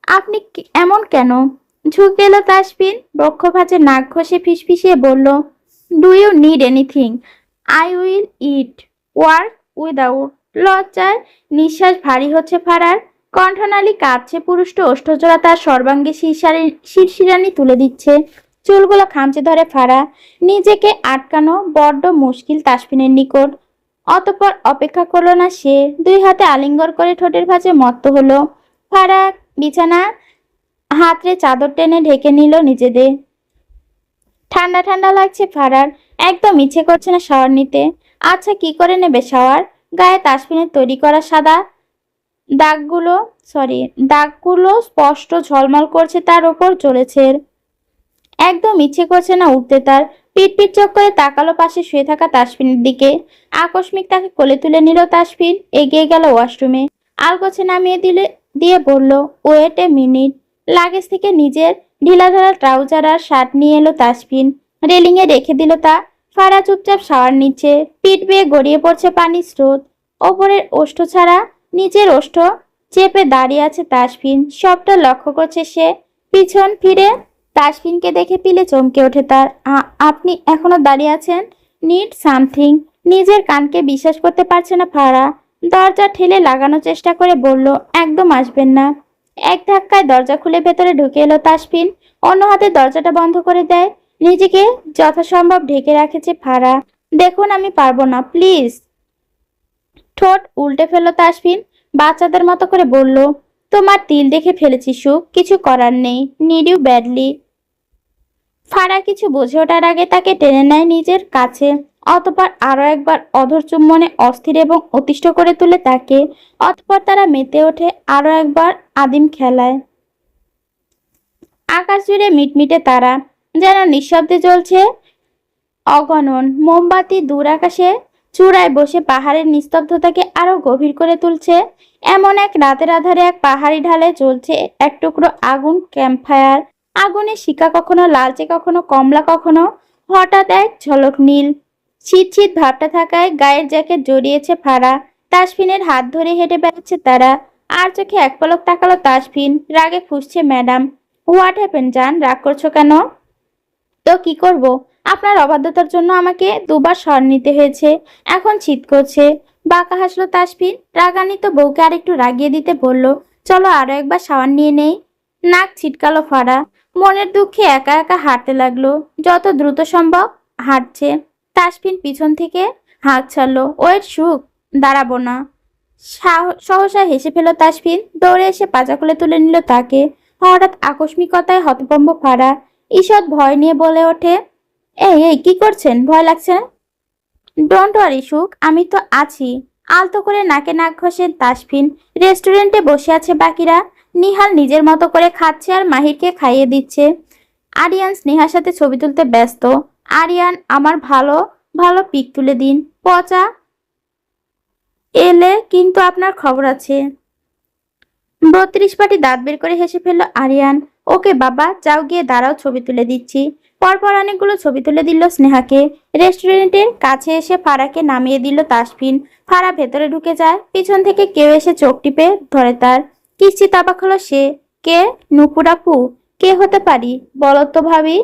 আপনি এমন কেন? ঝুঁকে এলো তাসফিন, বক্ষ ভাঁজে নাক ঘষে ফিসফিসিয়ে বলল, do you need anything? I will eat work without. লজ্জায় নিঃশ্বাস ভারী হচ্ছে ফারার, কণ্ঠনালী কাঁপছে, পুরুষ্ট ওষ্ঠজোড়া তার সর্বাঙ্গে শিরশিরানি তুলে দিচ্ছে। চুলগুলো খামচে ধরে ফারা, নিজেকে আটকানো বড্ড মুশকিল তাসফিনের নিকট। অতঃপর অপেক্ষা করলো না সে, দুই হাতে আলিঙ্গন করে ঠোঁটের ভাঁজে মত্ত হলো। ফারা বিছানা হাতড়ে চাদর টেনে ঢেকে নিল নিজেদের। ঠান্ডা ঠান্ডা লাগছে ফারার, একদম ইচ্ছে করছে না শাওয়ার নিতে। আচ্ছা কি করে নেবে শাওয়ার? গায়ে তাসফিনের তৈরি করা সাদা দাগগুলো দাগগুলো স্পষ্ট ঝলমল করছে, তার ওপর চলেছে। একদম ইচ্ছে করছে না উঠতে তার। পিট পিট চোখ করে তাকালো পাশে শুয়ে থাকা তাসফিনের দিকে। আকস্মিক তাকে কোলে তুলে নিল তাসফিন, এগিয়ে গেল ওয়াশরুমে। আলগোছে নামিয়ে দিয়ে বলল, ওয়েট এ মিনিট। লাগেজ থেকে নিজের ঢিলাঢালা ট্রাউজার আর শার্ট নিয়ে এলো তাসফিন, রেলিংয়ে রেখে দিল তা। ফারা চুপচাপ শাওয়ার নিচ্ছে, পিঠ বেয়ে গড়িয়ে পড়ছে পানির স্রোত। ওপরের ওষ্ঠ ছাড়া নিচের ওষ্ঠ চেপে দাঁড়িয়ে আছে তাসফিন, সবটা লক্ষ্য করছে সে। পিছন ফিরে তাসফিনকে দেখে পিলে চমকে ওঠে তার। আপনি এখনো দাঁড়িয়ে আছেন? Need something? নিজের কানকে বিশ্বাস করতে পারছে না ফারা। দরজা ঠেলে লাগানোর চেষ্টা করে বলল, একদম আসবেন না। এক ধাক্কায় দরজা খুলে ভেতরে ঢুকে এলো তাসফিন, অন্য হাতে দরজাটা বন্ধ করে দেয়। নিজেকে যথাসম্ভব ঢেকে রাখেছে ফারা। দেখুন আমি পারবো না, প্লিজ। ঠোঁট উল্টে ফেললো তাসফিন, বাচ্চাদের মতো করে বলল, তোমার তিল দেখে ফেলেছি সুখ, কিছু করার নেই। Need you badly. ফারা কিছু বুঝে ওঠার আগে তাকে টেনে নেয় নিজের কাছে, অতঃপর আরো একবার অধর চুম্বনে অস্থির এবং অতিষ্ঠ করে তুলে তাকে। অতঃপর তারা মেতে ওঠে আরো একবার আদিম খেলায়। আকাশ জুড়ে মিটমিটে তারা, যেন নিঃশব্দে জ্বলছে অগণন মোমবাতি। দূর আকাশে চূড়ায় বসে পাহাড়ের নিস্তব্ধতাকে আরো গভীর করে তুলছে। এমন এক রাতের আধারে এক পাহাড়ি ঢালে চলছে এক টুকরো আগুন, ক্যাম্পফায়ার। আগুনের শিখা কখনো লালচে, কখনো কমলা, কখনো হঠাৎ এক ঝলক নীল। শীত শীত ভাবটা থাকায় গায়ের জ্যাকেট জড়িয়েছে ফারা। তাসফিনের হাত ধরে হেঁটে বেড়াচ্ছে তারা। আর চোখে এক পলক তাকালো তাসফিন, রাগে ফুঁসছে, ম্যাডাম হোয়াট হ্যাপেন জান, রাগ করছো কেন? তো কি করব? আপনার অবাধ্যতার জন্য আমাকে দুবার স্বর নিতে হয়েছে, এখন শীত করছে। বাঁকা হাসলো তাসফিন, রাগান্বিত বউকে আরেকটু রাগিয়ে দিতে বলল, চলো আরো একবার শাওয়ার নিয়ে নেই। নাক ছিটকালো ফারা, মনের দুঃখে একা একা হাঁটতে লাগলো। যত দ্রুত সম্ভব হাঁটছে। তাসফিন পিছন থেকে হাঁক ছাড়লো, ওয়েট সুখ, দাঁড়াবো না। সহসা হেসে ফেল তাসফিন, দৌড়ে এসে পাজা খুলে তুলে নিল তাকে। হঠাৎ আকস্মিকতায় হতভম্ব ফারা ঈষৎ ভয় নিয়ে বলে ওঠে, এই এই কি করছেন? ভয় লাগছে না? ডোন্ট ওয়ারি সুখ, আমি তো আছি। আলতো করে নাকে নাক ঘষে তাসফিন। রেস্টুরেন্টে বসে আছে বাকিরা। নিহাল নিজের মতো করে খাচ্ছে আর মাহিরকে খাইয়ে দিচ্ছে। আরিয়ান স্নেহার সাথে ছবি তুলতে ব্যস্ত। আরিয়ান, আমার ভালো ভালো পিক তুলে দিন। পচা এলে কিন্তু আপনার খবর আছে। 32 পাটি দাঁত বের করে হেসে ফেলল আরিয়ান। ওকে বাবা, যাও গিয়ে দাঁড়াও, ছবি তুলে দিচ্ছি। পরপর অনেকগুলো ছবি তুলে দিল স্নেহাকে। রেস্টুরেন্টের কাছে এসে ফারাকে নামিয়ে দিল তাসফিন। ফারা ভেতরে ঢুকে যায়, পিছন থেকে কেউ এসে চোখ টিপে ধরে তার। কিশ্চিত অবাক হলো সে। কে? নুপুর আপু? কে হতে পারি বলো তো ভাবি?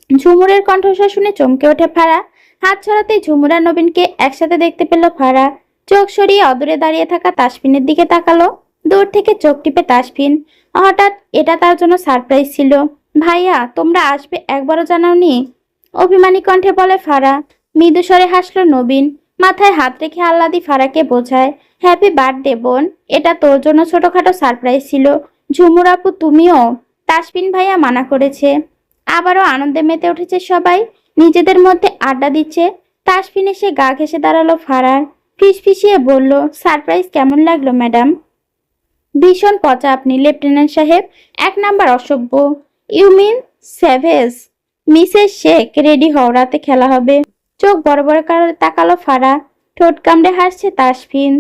ঝুমুরের কণ্ঠস্বর শুনে চমকে ওঠে ফারা। হাত ছড়াতেই ঝুমুর আর নবীনকে একসাথে দেখতে পেল ফারা। চোখ সরিয়ে অদূরে দাঁড়িয়ে থাকা তাসফিনের দিকে তাকালো। দূর থেকে চোখ টিপে তাসফিন। হঠাৎ এটা তার জন্য সারপ্রাইজ ছিল। ভাইয়া, তোমরা আসবে একবারও জানাওনি? অভিমানী কণ্ঠে বলে ফারা। মৃদু স্বরে হাসলো নবীন, মাথায় হাত রেখে আহ্লাদি ফারাকে বোঝায়, হ্যাপি বার্থডে বোন, এটা তোর জন্য ছোটখাটো সারপ্রাইজ ছিল। ঝুমুর আপু তুমিও? তাসফিন ভাইয়া মানা করেছে। আবারও আনন্দে মেতে উঠেছে সবাই, নিজেদের মধ্যে আড্ডা দিচ্ছে। তাসফিন এসে গা ঘেঁষে দাঁড়ালো ফারার, ফিসফিসিয়ে বলল, সারপ্রাইজ কেমন লাগলো ম্যাডাম? ভীষণ পচা আপনি লেফটেন্যান্ট সাহেব, 1 নাম্বার অসভ্য। You mean savage. Mrs Sheikh, ready হও, রাতে খেলা হবে। চোখ বড় বড় করে তাকালো ফারা, ঠোঁট কামড়ে হাসছে তাসফিন।